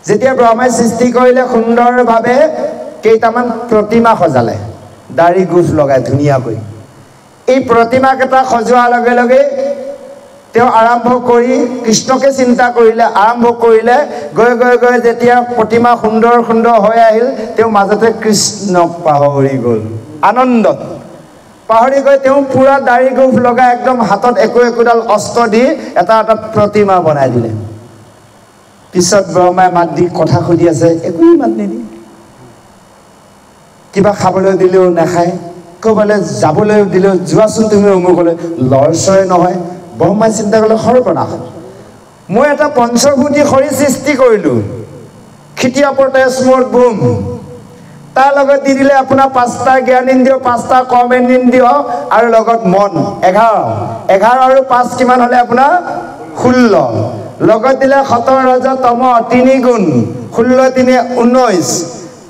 যেতিয়া ব্ৰহ্মাই সৃষ্টি কৰিলে সুন্দৰভাৱে কেইটামান প্ৰতিমা সজালে, দাড়ি গোফ লগাই ধুনীয়াকৈ। এই প্ৰতিমাকেইটা সজোৱাৰ লগে লগে তেওঁ আৰম্ভ কৰি কৃষ্ণকে চিন্তা কৰিলে, আৰম্ভ কৰিলে। গৈ গৈ গৈ যেতিয়া প্ৰতিমা সুন্দৰ সুন্দৰ হৈ আহিল, তেওঁ মাজতে কৃষ্ণক পাহৰি গ'ল। আনন্দত পাহৰি গৈ তেওঁ পুৰা দাড়ি গোফ লগাই একদম হাতত একোডাল অস্ত্ৰ দি এটা এটা প্ৰতিমা বনাই দিলে। পিছত ব্ৰহ্মাই মাত দি কথা সুধি আছে, একোৱেই মাত নিদিয়ে। কিবা খাবলৈ দিলেও নাখায়, ক'ৰবালৈ যাবলৈ দিলেও যোৱাচোন তুমি অমুকলৈ, লৰচৰে নহয়। ব্ৰহ্মাই চিন্তা কৰিলে সৰ্বনাশ, মই এটা পঞ্চভূতি শৰীৰ সৃষ্টি কৰিলোঁ, ক্ষিতীয় তেজ মোৰ বুম, তাৰ লগত দি দিলে আপোনাৰ 5টা জ্ঞানেন্দ্ৰিয়, 5টা কৰ্মেন্দ্ৰিয় আৰু লগত মন 11 আৰু 5 কিমান হ'লে আপোনাৰ 16, লগত দিলে 17 ৰজ তম 3 গুণ, 16 3 19,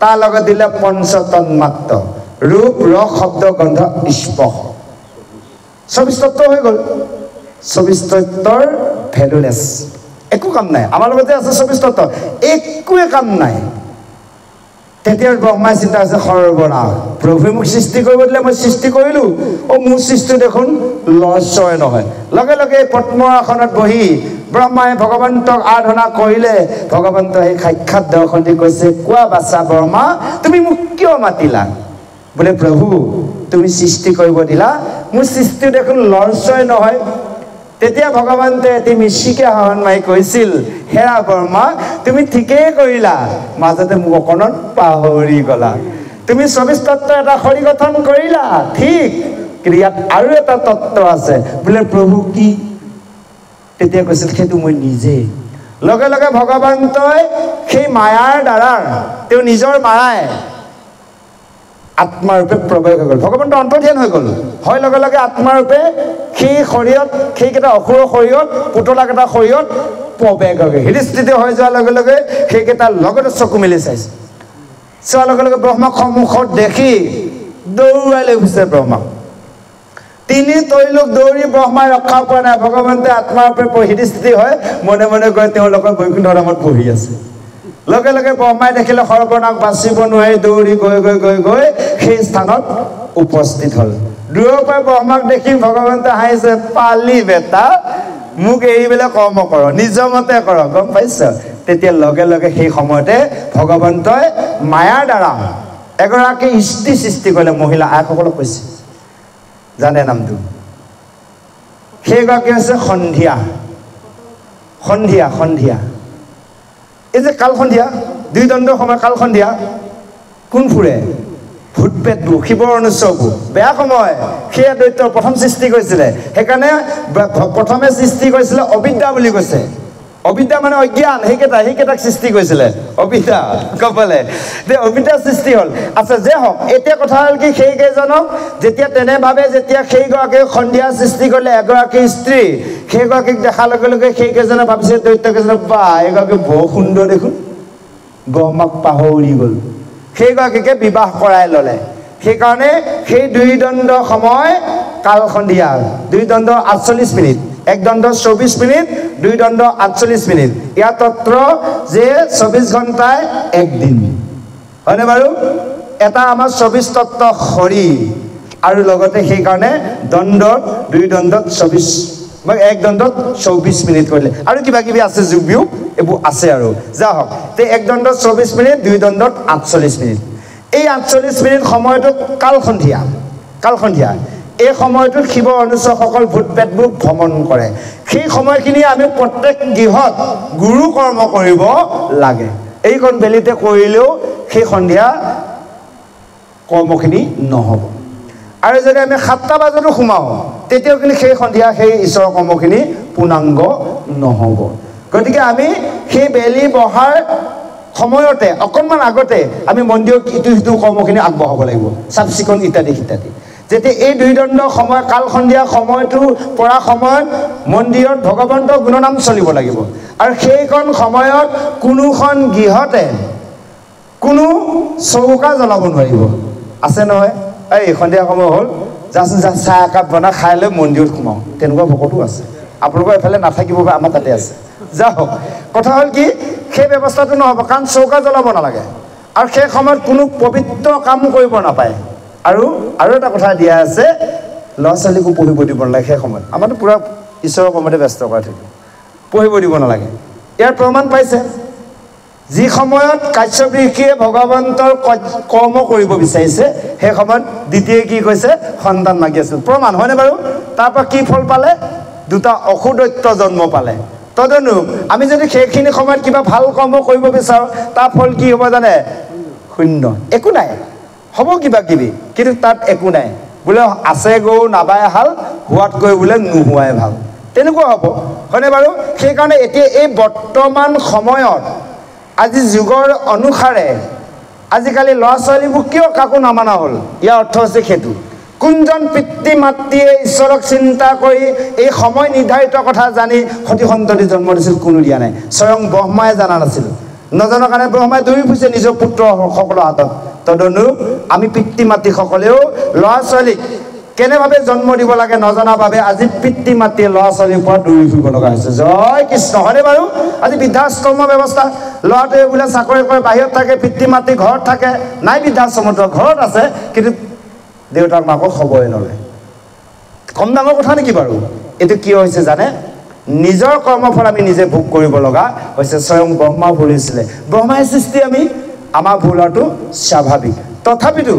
তাৰ লগত দিলে পঞ্চতন্মাত্ৰ ৰূপ ৰস শব্দ গন্ধ স্পৰ্শ, 24 তত্ত্ব হৈ গ'ল। 24 তত্ত্বৰ ভেলুলেছ, একো কাম নাই। আমাৰ লগত যে আছে 24 তত্ত্ব, একোৱে কাম নাই। তেতিয়া ব্ৰহ্মাই চিন্তা আছে, সৰ্বনাশ, প্ৰভুৱে মোক সৃষ্টি কৰিব দিলে, মই সৃষ্টি কৰিলোঁ, মোৰ সৃষ্টি দেখোন লৰচৰে নহয়। লগে লগে পদ্মৰ আসনত বহি ব্ৰহ্মাই ভগৱন্তক আৰাধনা কৰিলে। ভগৱন্তই সেই সাক্ষাৎ দৰ্শন দি কৈছে, কোৱা বাচা ব্ৰহ্মা, তুমি মোক কিয় মাতিলা? বোলে প্ৰভু, তুমি সৃষ্টি কৰিব দিলা, মোৰ সৃষ্টি দেখোন লৰচৰে নহয়। তেতিয়া ভগৱন্তে এটি মিচিকে হাহন মাৰি কৈছিল, হেৰা ব্ৰহ্মা, তুমি ঠিকেই কৰিলা, মাজতে মোক অকণত পাহৰি গলা। তুমি 24 তত্ত্ব এটা শৰীৰ গঠন কৰিলা, ঠিক, কিন্তু ইয়াত আৰু এটা তত্ত্ব আছে। বোলে প্ৰভু কি? তেতিয়া কৈছিল, সেইটো মই নিজেই। লগে লগে ভগৱন্তই সেই মায়াৰ দ্বাৰা, তেওঁ নিজৰ মায়াই আত্মাৰূপে প্ৰৱেশ হৈ গ'ল, ভগৱন্ত অন্তৰ্ধান হৈ গ'ল। হয় লগে লগে আত্মাৰূপে সেই শৰীৰত, সেইকেইটা অসুৰ শৰীৰত, পুতলাকেইটা শৰীৰত প্ৰৱেশ হৈ গ'ল। হৃদস্থিতি হৈ যোৱাৰ লগে লগে সেইকেইটা লগতে চকু মেলি চাইছে। চোৱাৰ লগে লগে ব্ৰহ্মাক সন্মুখত দেখি দৌৰাই লৈ গৈছে ব্ৰহ্মাক। 3 তৈলোক দৌৰি ব্ৰহ্মাই ৰক্ষা পোৱা নাই। ভগৱন্তে আত্মাৰূপে হৃদস্থিতি হয় মনে মনে গৈ তেওঁলোকৰ বৈকুণ্ঠ ধামত বহি আছে। লগে লগে ব্ৰহ্মাই দেখিলে সৰ্বনাশ, বাচিব নোৱাৰি দৌৰি গৈ গৈ গৈ গৈ সেই স্থানত উপস্থিত হ'ল দূৰৰ পৰা ব্ৰহ্মাক দেখি ভগৱন্তই হাঁহিছে পালি বেটা মোক এইবিলাক কৰ্ম কৰ নিজৰ মতে কৰ গম পাইছ তেতিয়া লগে লগে সেই সময়তে ভগৱন্তই মায়াৰ দ্বাৰা এগৰাকী স্ত্ৰী সৃষ্টি কৰিলে মহিলা আইসকলক কৈছে জানে নামটো সেইগৰাকী হৈছে সন্ধিয়া সন্ধিয়া সন্ধিয়া এই যে কাল সন্ধিয়া দুই দণ্ডৰ সময় কাল সন্ধিয়া কোন ফুৰে ভূত পেটবোৰ শিৱৰ অনুচৰবোৰ বেয়া সময় সেয়া দৈত্যৰ প্ৰথম সৃষ্টি কৰিছিলে সেইকাৰণে প্ৰথমে সৃষ্টি কৰিছিলে অবিদ্যা বুলি কৈছে অবিদ্যা মানে অজ্ঞান সেইকেইটাক সৃষ্টি কৰিছিলে অবিদ্যা কপালে যে অবিদ্যা সৃষ্টি হ'ল আচ্ছা যে হওক এতিয়া কথা হ'ল কি সেইকেইজনক যেতিয়া তেনেভাৱে যেতিয়া সেইগৰাকী সন্ধিয়া সৃষ্টি কৰিলে এগৰাকী স্ত্ৰী সেইগৰাকীক দেখাৰ লগে লগে সেইকেইজনে ভাবিছে দৈত্যকেইজনক বা এগৰাকী বৰ সুন্দৰ দেখোন ব্ৰহ্মাক পাহৰি গ'ল সেইগৰাকীকে বিবাহ কৰাই ল'লে সেইকাৰণে সেই দুই দণ্ড সময় কাল সন্ধিয়া দুই দণ্ড 48 মিনিট এক দণ্ড 24 মিনিট দুই দণ্ড 48 মিনিট ইয়াৰ তত্ত্ব যে 24 ঘণ্টায় একদিন হয়নে বাৰু এটা আমাৰ 24 তত্ত্ব হৰি আৰু লগতে সেইকাৰণে দণ্ডত দুই দণ্ডত 24 মই এক দণ্ডত 24 মিনিট কৰিলে আৰু কিবা কিবি আছে যোগ বিয়োগ এইবোৰ আছে আৰু যা হওক তে এক দণ্ডত 24 মিনিট দুই দণ্ডত 48 মিনিট এই 48 মিনিট সময়টো কাল সন্ধিয়া এই সময়টোত শিৱৰ অনুচৰসকল ভূত পেটবোৰ ভ্ৰমণ কৰে সেই সময়খিনি আমি প্ৰত্যেক গৃহত গুৰু কৰ্ম কৰিব লাগে এইখন বেলিতে কৰিলেও সেই সন্ধিয়া কৰ্মখিনি নহ'ব আৰু যদি আমি 7টা বজাতো সোমাওঁ তেতিয়াও কিন্তু সেই সন্ধিয়া সেই ঈশ্বৰৰ কৰ্মখিনি পূৰ্ণাংগ নহ'ব গতিকে আমি সেই বেলি বহাৰ সময়তে অকণমান আগতে আমি মন্দিৰত ইটো সিটো কৰ্মখিনি আগবঢ়াব লাগিব চাফ চিকুণ ইত্যাদি ইত্যাদি যেতিয়া এই দুই দণ্ড সময় কাল সন্ধিয়া সময়টো পৰা সময়ত মন্দিৰত ভগৱন্তৰ গুণনাম চলিব লাগিব আৰু সেইখন সময়ত কোনোখন গৃহতে কোনো চৌকা জ্বলাব নোৱাৰিব আছে নহয় এই সন্ধিয়া সময় হ'ল যাচোন যা চাহ একাপ বনাই খাই লৈ মন্দিৰত সোমাওঁ তেনেকুৱা ভকতো আছে আপোনালোকৰ এফালে নাথাকিব বা আমাৰ তাতে আছে যা হওক কথা হ'ল কি সেই ব্যৱস্থাটো নহ'ব কাৰণ চৌকা জ্বলাব নালাগে আৰু সেই সময়ত কোনো পবিত্ৰ কাম কৰিব নাপায় আৰু এটা কথা দিয়া আছে ল'ৰা ছোৱালীকো পঢ়িব দিব নালাগে সেই সময়ত আমাৰতো পূৰা ঈশ্বৰৰ কৰ্মতে ব্যস্ত কৰা থাকিব পঢ়িব দিব নালাগে ইয়াৰ প্ৰমাণ পাইছে যি সময়ত কাশ্যপ ঋষিয়ে ভগৱন্তৰ কৰ্ম কৰিব বিচাৰিছে সেই সময়ত দ্বিতীয় কি কৈছে সন্তান মাগি আছিল প্ৰমাণ হয়নে বাৰু তাৰ পৰা কি ফল পালে দুটা অসুদৈত্য জন্ম পালে তদনুৰূপ আমি যদি সেইখিনি সময়ত কিবা ভাল কৰ্ম কৰিব বিচাৰোঁ তাৰ ফল কি হ'ব জানে শূন্য একো নাই হ'ব কিবা কিবি কিন্তু তাত একো নাই বোলে আছে গৰু নাবাই হাল হোৱাতকৈ বোলে নোহোৱাই ভাল তেনেকুৱা হ'ব হয়নে বাৰু সেইকাৰণে এতিয়া এই বৰ্তমান সময়ত আজি যুগৰ অনুসাৰে আজিকালি ল'ৰা ছোৱালীবোৰ কিয় কাকো নামানা হ'ল ইয়াৰ অৰ্থ হৈছে সেইটো কোনজন পিতৃ মাতৃয়ে ঈশ্বৰক চিন্তা কৰি এই সময় নিৰ্ধাৰিত কথা জানি সতি সন্ততি জন্ম দিছিল কোনো দিয়া নাই স্বয়ং ব্ৰহ্মাই জানা নাছিল নজনাৰ কাৰণে ব্ৰহ্মাই দৌৰি ফুৰিছে নিজৰ পুত্ৰসকলৰ হাতত তদনুৰূপ আমি পিতৃ মাতৃসকলেও ল'ৰা ছোৱালীক কেনেভাৱে জন্ম দিব লাগে নজনাৰ বাবে আজি পিতৃ মাতৃয়ে ল'ৰা ছোৱালীৰ পৰা দৌৰি ফুৰিব লগা হৈছে জয় কৃষ্ণ হয়নে বাৰু আজি বৃদ্ধাশ্ৰমৰ ব্যৱস্থা ল'ৰাটোৱে বোলে চাকৰি কৰে বাহিৰত থাকে পিতৃ মাতৃ ঘৰত থাকে নাই বৃদ্ধাশ্ৰমত ঘৰত আছে কিন্তু দেউতাক মাকক খবৰে নলয় কম ডাঙৰ কথা নেকি বাৰু এইটো কিয় হৈছে জানে নিজৰ কৰ্মফল আমি নিজে ভোগ কৰিব লগা হৈছে স্বয়ং ব্ৰহ্মা ভুল হৈছিলে ব্ৰহ্মাই সৃষ্টি আমি আমাৰ ভুলটো স্বাভাৱিক তথাপিতো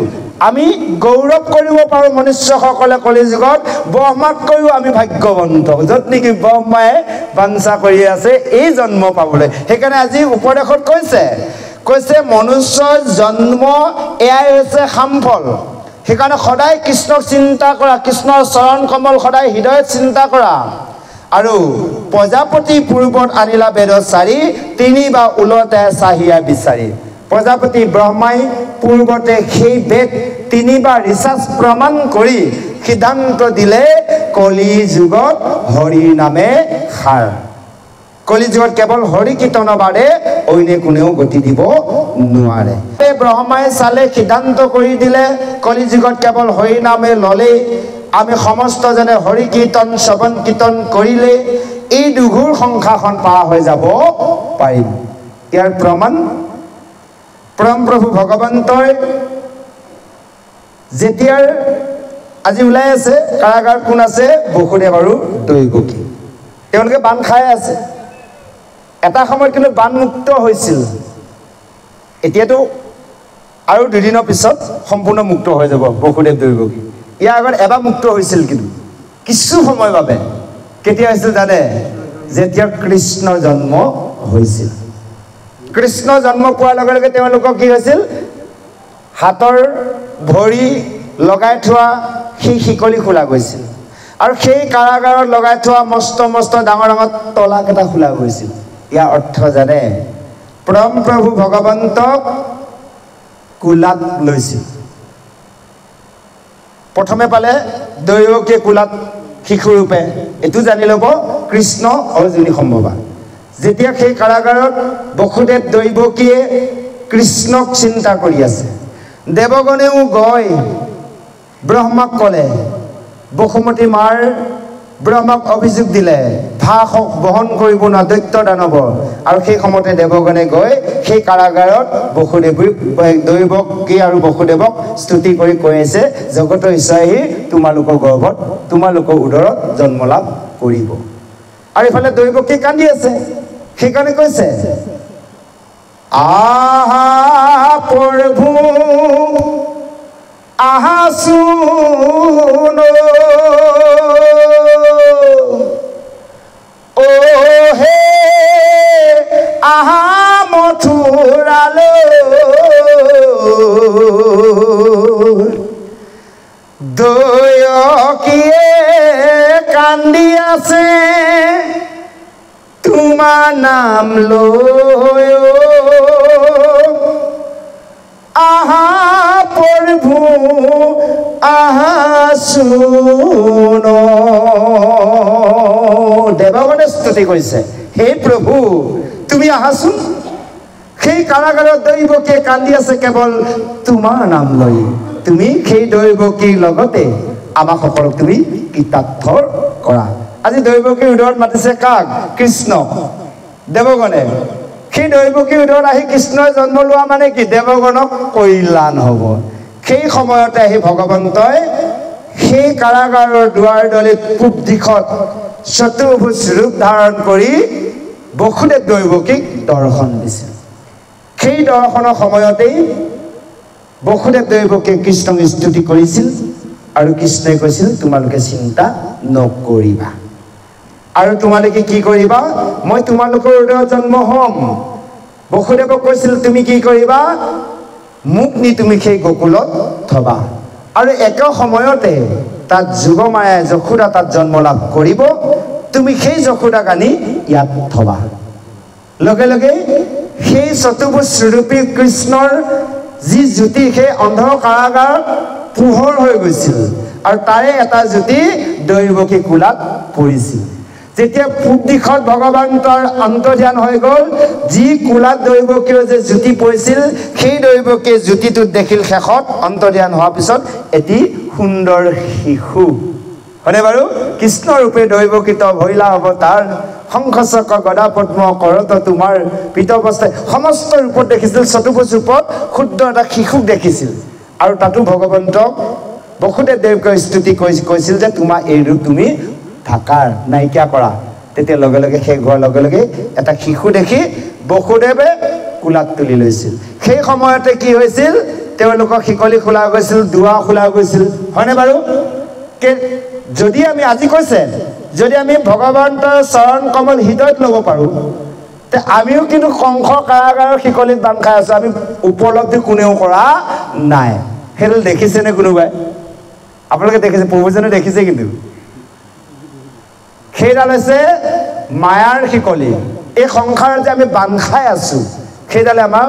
আমি গৌৰৱ কৰিব পাৰোঁ মনুষ্যসকলে কলিযুগত ব্ৰহ্মাতকৈও আমি ভাগ্যৱন্ত য'ত নেকি ব্ৰহ্মাই বাঞ্ছা কৰি আছে এই জন্ম পাবলৈ সেইকাৰণে আজি উপদেশত কৈছে মনুষ্যৰ জন্ম এয়াই হৈছে সামফল সেইকাৰণে সদায় কৃষ্ণক চিন্তা কৰা কৃষ্ণৰ চৰণ কমল সদায় হৃদয়ত চিন্তা কৰা আৰু প্ৰজাপতি পূৰ্বত আনিলা বেদ চাৰি তিনিবা ওলতে চাহিয়া বিচাৰি প্ৰজাপতি ব্ৰহ্মাই পূৰ্বতে সেই বেদ তিনিবাৰ ৰিচাৰ্চ প্ৰমাণ কৰি সিদ্ধান্ত দিলে কলি যুগত হৰি নামে সাৰ কলি যুগত কেৱল হৰি কীৰ্তনৰ বাদে অইনে কোনেও গতি দিব নোৱাৰে ব্ৰহ্মাই চালে সিদ্ধান্ত কৰি দিলে কলি যুগত কেৱল হৰি নামে ল'লেই আমি সমস্তজনে হৰি কীৰ্তন শ্ৰৱণ কীৰ্তন কৰিলে এই দুঘূৰ সংসাৰখন পাৰ হৈ যাব পাৰিম ইয়াৰ প্ৰমাণ পৰম প্ৰভু ভগৱন্তই যেতিয়াৰ আজি ওলাই আছে কাৰাগাৰ কোন আছে বসুদেৱ আৰু দৈৱকী তেওঁলোকে বান খাই আছে এটা সময়ত কিন্তু বান মুক্ত হৈছিল এতিয়াতো আৰু দুদিনৰ পিছত সম্পূৰ্ণ মুক্ত হৈ যাব বসুদেৱ দৈৱকী ইয়াৰ আগত এবাৰ মুক্ত হৈছিল কিন্তু কিছু সময় বাবে কেতিয়া হৈছিল জানে যেতিয়া কৃষ্ণৰ জন্ম হৈছিল কৃষ্ণ জন্ম পোৱাৰ লগে লগে তেওঁলোকৰ কি হৈছিল হাতৰ ভৰি লগাই থোৱা সেই শিকলি খোলা গৈছিল আৰু সেই কাৰাগাৰত লগাই থোৱা মস্ত মস্ত ডাঙৰ ডাঙৰ তলাক এটা খোলা গৈছিল ইয়াৰ অৰ্থ জানে পৰম প্ৰভু ভগৱন্তক কুলাত লৈছিল প্ৰথমে পালে দৈৱকীয়ে কুলাত শিশুৰূপে এইটো জানি ল'ব কৃষ্ণ অৰ্জুনী সম্ভৱা যেতিয়া সেই কাৰাগাৰত বসুদেৱ দৈৱকীয়ে কৃষ্ণক চিন্তা কৰি আছে দেৱগণেও গৈ ব্ৰহ্মাক ক'লে বসুমতী মাৰ ব্ৰহ্মাক অভিযোগ দিলে ভাষ বহন কৰিব ন দৈত্য দানৱ আৰু সেই সময়তে দেৱগণে গৈ সেই কাৰাগাৰত দৈৱকী আৰু বসুদেৱক স্তুতি কৰি কৈ আছে জগতৰ ঈশ্বৰে তোমালোকৰ গৰ্ভত তোমালোকৰ উদৰত জন্ম লাভ কৰিব আৰু ইফালে দৈৱকী কান্দি আছে সেইকাৰণে কৈছে আহা প্ৰভু আহা শুন ও হে আহা মথুৰালৈ দৈৱকীয়ে কান্দি আছে তোমাৰ নাম লৈ আহা প্ৰভু আহা শুন দেৱগণে স্তুতি কৰিছে হে প্ৰভু তুমি আহাচোন সেই কাৰাগাৰত দৈৱকীয়ে কান্দি আছে কেৱল তোমাৰ নাম লৈ তুমি সেই দৈৱকীৰ লগতে আমাক সকলোক তুমি কৃতাৰ্থ কৰা আজি দৈৱকীৰ উদৰত মাতিছে কাক কৃষ্ণ দেৱগণে সেই দৈৱকীৰ উদৰত আহি কৃষ্ণই জন্ম লোৱা মানে কি দেৱগণক কল্যাণ হ'ব সেই সময়তে আহি ভগৱন্তই সেই কাৰাগাৰৰ দুৱাৰ দলিত পূব দিশত চতুৰ্ভুজ ৰূপ ধাৰণ কৰি বসুদেৱ দৈৱকীক দৰ্শন দিছিল সেই দৰ্শনৰ সময়তেই বসুদেৱ দৈৱকীয়ে কৃষ্ণক স্তুতি কৰিছিল আৰু কৃষ্ণই কৈছিল তোমালোকে চিন্তা নকৰিবা আৰু তোমালোকে কি কৰিবা মই তোমালোকৰ উদৰত জন্ম হ'ম বসুদেৱক কৈছিল তুমি কি কৰিবা মোক নি তুমি সেই গোকুলত থবা আৰু একে সময়তে তাত যুগমায়াই যশোদা তাত জন্ম লাভ কৰিব তুমি সেই যশোদাক আনি ইয়াত থবা লগে লগে সেই চতুৰ্ভুজ ৰূপী কৃষ্ণৰ যি জ্যোতি সেই অন্ধ কাৰাগাৰ পোহৰ হৈ গৈছিল আৰু তাৰে এটা জ্যোতি দৈৱকী কুলাত পৰিছিল যেতিয়া পূব দিশত ভগৱন্তৰ অন্তৰ্ধান হৈ গ'ল যি কুলাত দৈৱকীৰ যে জ্যোতি পৰিছিল সেই দৈৱকীয়ে জ্যোতিটোত দেখিল শেষত অন্তৰ্ধান হোৱাৰ পিছত এটি সুন্দৰ শিশু হয়নে বাৰু কৃষ্ণ ৰূপে দৈৱকীত ভৈলা অৱতাৰ শংখচক্ৰ গদা পদ্ম কৰত তোমাৰ পিতৱস্থাই সমস্ত ৰূপত দেখিছিল চতুৰ্ভুজ ৰূপত ক্ষুদ্ৰ এটা শিশুক দেখিছিল আৰু তাতো ভগৱন্তক বসুদেৱ দেৱকীয়ে স্তুতি কৈছিল যে তোমাৰ এই ৰূপ তুমি ঢাকাৰ নাইকিয়া কৰা তেতিয়া লগে লগে শেষ হোৱাৰ লগে লগে এটা শিশু দেখি বসুদেৱে কুলাত তুলি লৈছিল সেই সময়তে কি হৈছিল তেওঁলোকক শিকলি খোলা গৈছিল দুৱাৰ খোলা গৈছিল হয়নে বাৰু যদি আমি আজি কৈছে যদি আমি ভগৱন্তৰ চৰণ কমল হৃদয়ত ল'ব পাৰোঁ তে আমিও কিন্তু কংস কাৰাগাৰৰ শিকলিত বান্ধ খাই আছোঁ আমি উপলব্ধি কোনেও কৰা নাই সেইটো দেখিছেনে কোনোবাই আপোনালোকে দেখিছে প্ৰভুজনে দেখিছে কিন্তু সেইডাল হৈছে মায়াৰ শিকলি এই সংসাৰত যে আমি বান্ধ খাই আছোঁ সেইডালে আমাৰ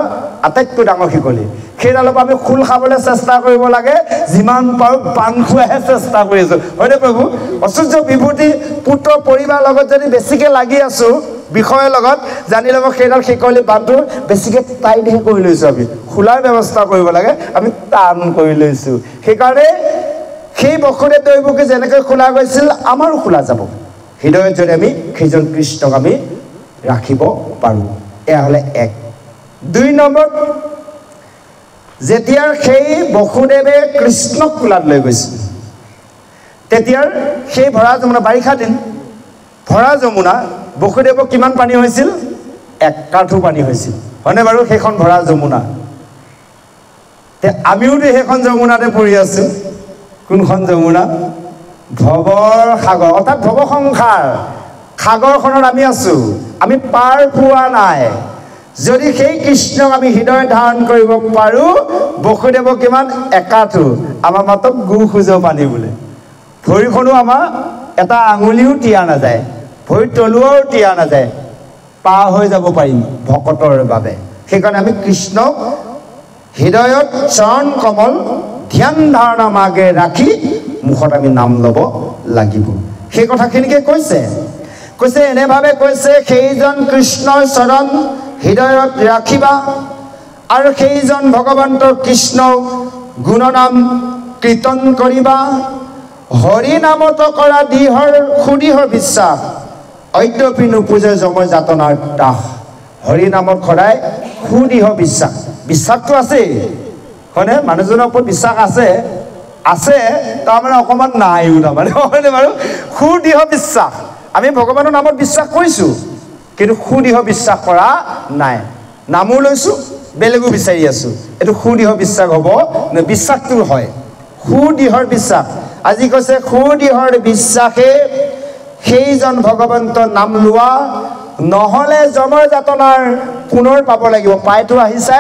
আটাইতকৈ ডাঙৰ শিকলি সেইডালৰ পৰা আমি খোল খাবলৈ চেষ্টা কৰিব লাগে যিমান পাৰোঁ বান্ধ খোৱাহে চেষ্টা কৰি আছোঁ হয়নে প্ৰভু অচুৰ্য বিভূতি পুত্ৰ পৰিবাৰৰ লগত যদি বেছিকৈ লাগি আছোঁ বিষয়ৰ লগত জানি ল'ব সেইডাল শিকলি বান্ধটো বেছিকৈ টাইটহে কৰি লৈছোঁ আমি খোলাৰ ব্যৱস্থা কৰিব লাগে আমি টান কৰি লৈছোঁ সেইকাৰণে সেই বসুদেৱ দৈৱকী যেনেকৈ খোলা গৈছিল আমাৰো খোলা যাব হৃদয়ত যদি আমি সেইজন কৃষ্ণক আমি ৰাখিব পাৰোঁ এয়া হ'লে এক দুই নম্বৰ যেতিয়াৰ সেই বসুদেৱে কৃষ্ণক কোলাত লৈ গৈছিল তেতিয়াৰ সেই ভৰা যমুনা বাৰিষা দিন ভৰা যমুনা বসুদেৱৰ কিমান পানী হৈছিল এক কাঠু পানী হৈছিল হয়নে বাৰু সেইখন ভৰা যমুনা তে আমিও সেইখন যমুনাতে পৰি আছো কোনখন যমুনা ভৱৰ সাগৰ অৰ্থাৎ ভৱ সংসাৰ সাগৰখনত আমি আছো আমি পাৰ পোৱা নাই যদি সেই কৃষ্ণক আমি হৃদয় ধাৰণ কৰিব পাৰো বসুদেৱ কিমান একাঠু আমাৰ মাতক গু খুজ পানী বোলে ভৰিখনো আমাৰ এটা আঙুলিও টিয়া নাযায় ভৰি তলুৱাও টিয়া নাযায় পাৰ হৈ যাব পাৰিম ভকতৰ বাবে সেইকাৰণে আমি কৃষ্ণক হৃদয়ত চৰণ কমল ধ্যান ধাৰণা মাগে ৰাখি মুখত আমি নাম ল'ব লাগিব সেই কথাখিনিকে কৈছে এনেভাৱে কৈছে সেইজন কৃষ্ণৰ চৰণ হৃদয়ত ৰাখিবা আৰু সেইজন ভগৱন্তৰ কৃষ্ণ গুণনাম কীৰ্তন কৰিবা হৰি নামত কৰা দিহৰ সুদিহৰ বিশ্বাস অদ্যপি নোপোজে যমৰ যাতনাৰ দাস হৰি নামত সদায় সুদিহ বিশ্বাসটো আছে হয়নে মানুহজনৰ ওপৰত বিশ্বাস আছে তাৰমানে অকণমান নাইও তাৰমানে হয়নে বাৰু সুদিহ বিশ্বাস আমি ভগৱানৰ নামত বিশ্বাস কৰিছোঁ কিন্তু সুদিহ বিশ্বাস কৰা নাই নামো লৈছোঁ বেলেগো বিচাৰি আছোঁ এইটো সুদিহ বিশ্বাস হ'ব নে বিশ্বাসটো হয় সুদিহৰ বিশ্বাস আজি কৈছে সুদিহৰ বিশ্বাসে সেইজন ভগৱন্তৰ নাম লোৱা নহ'লে যমৰ যাতনাৰ পুনৰ পাব লাগিব পাইটো আহিছে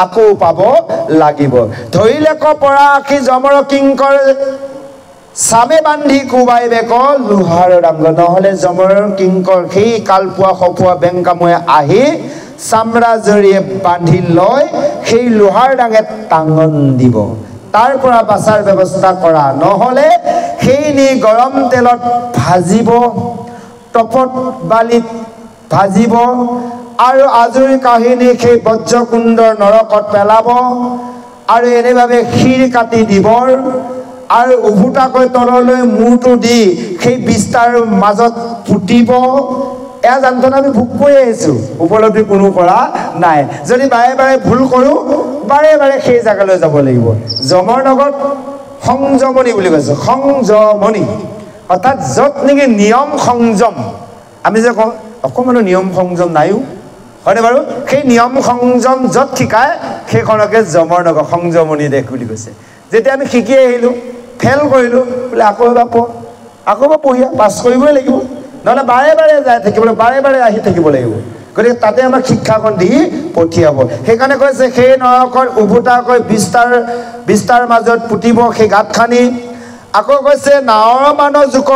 আকৌ পাব লাগিব ধৰিলে পৰা আখি যমৰ কিংকৰ চামে বান্ধি কোবাই বেক লোহাৰ ডাংগ নহ'লে যমৰ কিংকৰ সেই কালপোৱা সপোৱা বেংকাময়ে আহি চামৰা জৰিয়ে বান্ধি লয় সেই লোহাৰ ডাঙে টাঙন দিব তাৰ পৰা বাচাৰ ব্যৱস্থা কৰা নহ'লে সেই নি গৰম তেলত ভাজিব তপত বালিত ভাজিব আৰু আজৰি কাহিনী সেই বজ্ৰকুণ্ডৰ নৰকত পেলাব আৰু এনেভাৱে ক্ষীৰ কাটি দিব আৰু উভুটাকৈ তললৈ মূৰটো দি সেই বিস্তাৰ মাজত পুতিব এয়া যন্ত্ৰণা আমি ভোগ কৰি আহিছোঁ উপলব্ধি কোনো কৰা নাই যদি বাৰে বাৰে ভুল কৰোঁ বাৰে বাৰে সেই জেগালৈ যাব লাগিব যমৰ লগত সংযমনি বুলি কৈছোঁ সংযমনি অৰ্থাৎ য'ত নেকি নিয়ম সংযম আমি যে কওঁ অকণমানো নিয়ম সংযম নাইও হয়নে বাৰু সেই নিয়ম সংযম য'ত শিকায় সেইখনকে যমৰ নগৰ সংযমনি দেশ বুলি কৈছে যেতিয়া আমি শিকি আহিলোঁ ফেল কৰিলোঁ বোলে আকৌ এবাৰ পঢ়িয়া পাছ কৰিবই লাগিব নহ'লে বাৰে বাৰে যাই থাকিবলৈ বাৰে বাৰে আহি থাকিব লাগিব গতিকে তাতে আমাক শিক্ষাখন দি পঠিয়াব সেইকাৰণে কৈছে সেই নৰকৰ উভুটাকৈ বিস্তাৰ মাজত পুতিব সেই গাঁত খানি আকৌ কৈছে নাৱৰ মানৰ জোক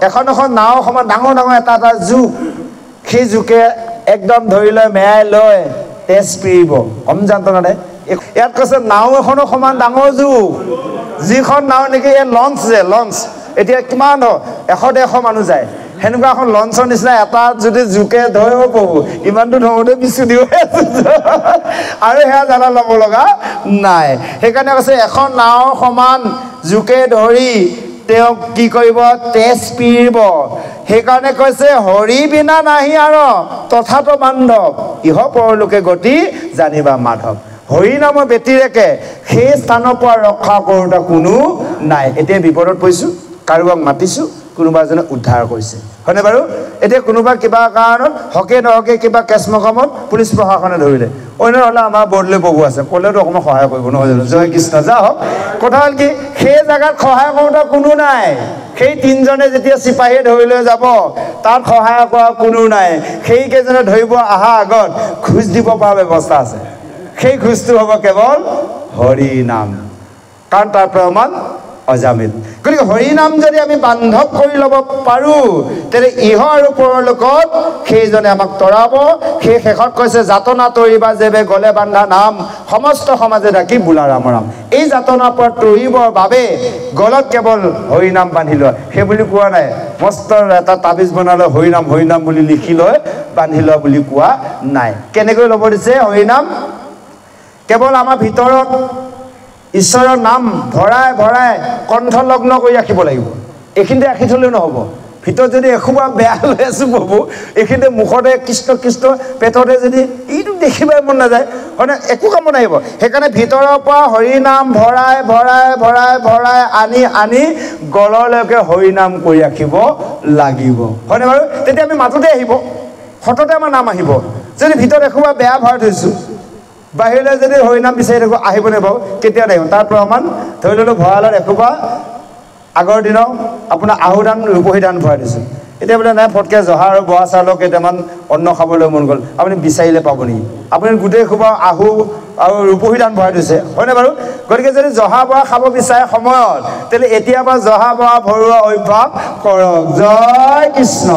এখন নাও সমান ডাঙৰ এটা জোক সেই জোকে একদম ধৰি লৈ মেৰাই লৈ তেজ পিৰিব কম যন্ত্ৰণাতে ইয়াত কৈছে নাও এখনো সমান ডাঙৰ জোক যিখন নাও নেকি এই লঞ্চ এতিয়া কিমান 100-150 মানুহ যায় সেনেকুৱা এখন লঞ্চৰ নিচিনা এটা যদি জোকে ধৰিব পাব ইমানটো ধৰোঁতে বিচুতি হৈ আছে আৰু সেয়া জানা ল'ব লগা নাই সেইকাৰণে কৈছে এখন নাও সমান জোকে ধৰি তেওঁক কি কৰিব তেজ পিৰিব সেইকাৰণে কৈছে হৰি বিনা নাহি আৰু তথাতো বান্ধৱ ইহ পৰলোকে গতি জানিবা মাধৱ হৰি নামৰ ব্যতিৰেকে সেই স্থানৰ পৰা ৰক্ষা কৰোঁতা কোনো নাই এতিয়া বিপদত পৰিছোঁ কাৰোবাক মাতিছোঁ কোনোবা এজনে উদ্ধাৰ কৰিছে হয়নে বাৰু এতিয়া কোনোবা কিবা কাৰণত হকে নহকে কিবা কেচমকমত পুলিচ প্ৰশাসনে ধৰিলে অন্য হ'লে আমাৰ বৰদলৈ ববু আছে ক'লেতো অকণমান সহায় কৰিব নহয় জানো জয় কৃষ্ণ যাওক কথা হ'ল কি সেই জেগাত সহায় কৰোঁতা কোনো নাই সেই তিনিজনে যেতিয়া চিপাহীয়ে ধৰি লৈ যাব তাত সহায় কৰা কোনো নাই সেইকেইজনে ধৰিব অহা আগত খোজ দিব পৰা ব্যৱস্থা আছে সেই খোজটো হ'ব কেৱল হৰি নাম কাৰণ তাৰ প্ৰমাণ অজামিল গতিকে হৰি নাম যদি আমি বান্ধৱ কৰি ল'ব পাৰোঁ তেনে ইহ আৰু পৰলোকত সেইজনে আমাক তৰাব সেই শেষত কৈছে যাতনা তৰিবা যেবে গলে বান্ধা নাম সমস্ত সমাজে ডাকি বোলা ৰাম ৰাম এই যাতনাৰ পৰা তৰিবৰ বাবে গলত কেৱল হৰি নাম বান্ধি লোৱা সেই বুলি কোৱা নাই মস্ত এটা তাবিজ বনালে হৰি নাম বুলি লিখি লৈ বান্ধি লোৱা বুলি কোৱা নাই কেনেকৈ ল'ব দিছে হৰি নাম কেৱল আমাৰ ভিতৰত ঈশ্বৰৰ নাম ভৰাই কণ্ঠলগ্ন কৰি ৰাখিব লাগিব এইখিনিতে ৰাখি থ'লেও নহ'ব ভিতৰত যদি এসোপা বেয়া লৈ আছোঁ প্ৰভু এইখিনিতে মুখতে কৃষ্ণ পেটতে যদি এইটো দেখিবই মন নাযায় হয়নে একো কাম নাহিব সেইকাৰণে ভিতৰৰ পৰা হৰি নাম ভৰাই ভৰাই ভৰাই ভৰাই আনি গললৈকে হৰি নাম কৰি ৰাখিব লাগিব হয়নে বাৰু তেতিয়া আমি মাততে আহিব হঠতে আমাৰ নাম আহিব যদি ভিতৰত এখোবা বেয়া ভৰাই থৈছো বাহিৰলৈ যদি হৰি নাম বিচাৰি থাকো আহিব নে বাৰু কেতিয়া আহিব তাৰ প্ৰমাণ ধৰি ললো ভঁৰালত এখোবা আগৰ দিনৰ আপোনাৰ আহুদান ৰূপহী ধান ভৰাই দিছো এতিয়া বোলে নাই ফটকে জহা আৰু বৰা চাউলৰ কেইটামান অন্ন খাবলৈ মন গ'ল আপুনি বিচাৰিলে পাব নেকি আপুনি গোটেই খোবা আহু আৰু ৰূপহী ধান ভৰাই দিছে হয়নে বাৰু গতিকে যদি জহা বৰা খাব বিচাৰে সময়ত তেলে এতিয়া পৰা জহা বৰা ভৰুৱা অভ্যাস কৰক জয় কৃষ্ণ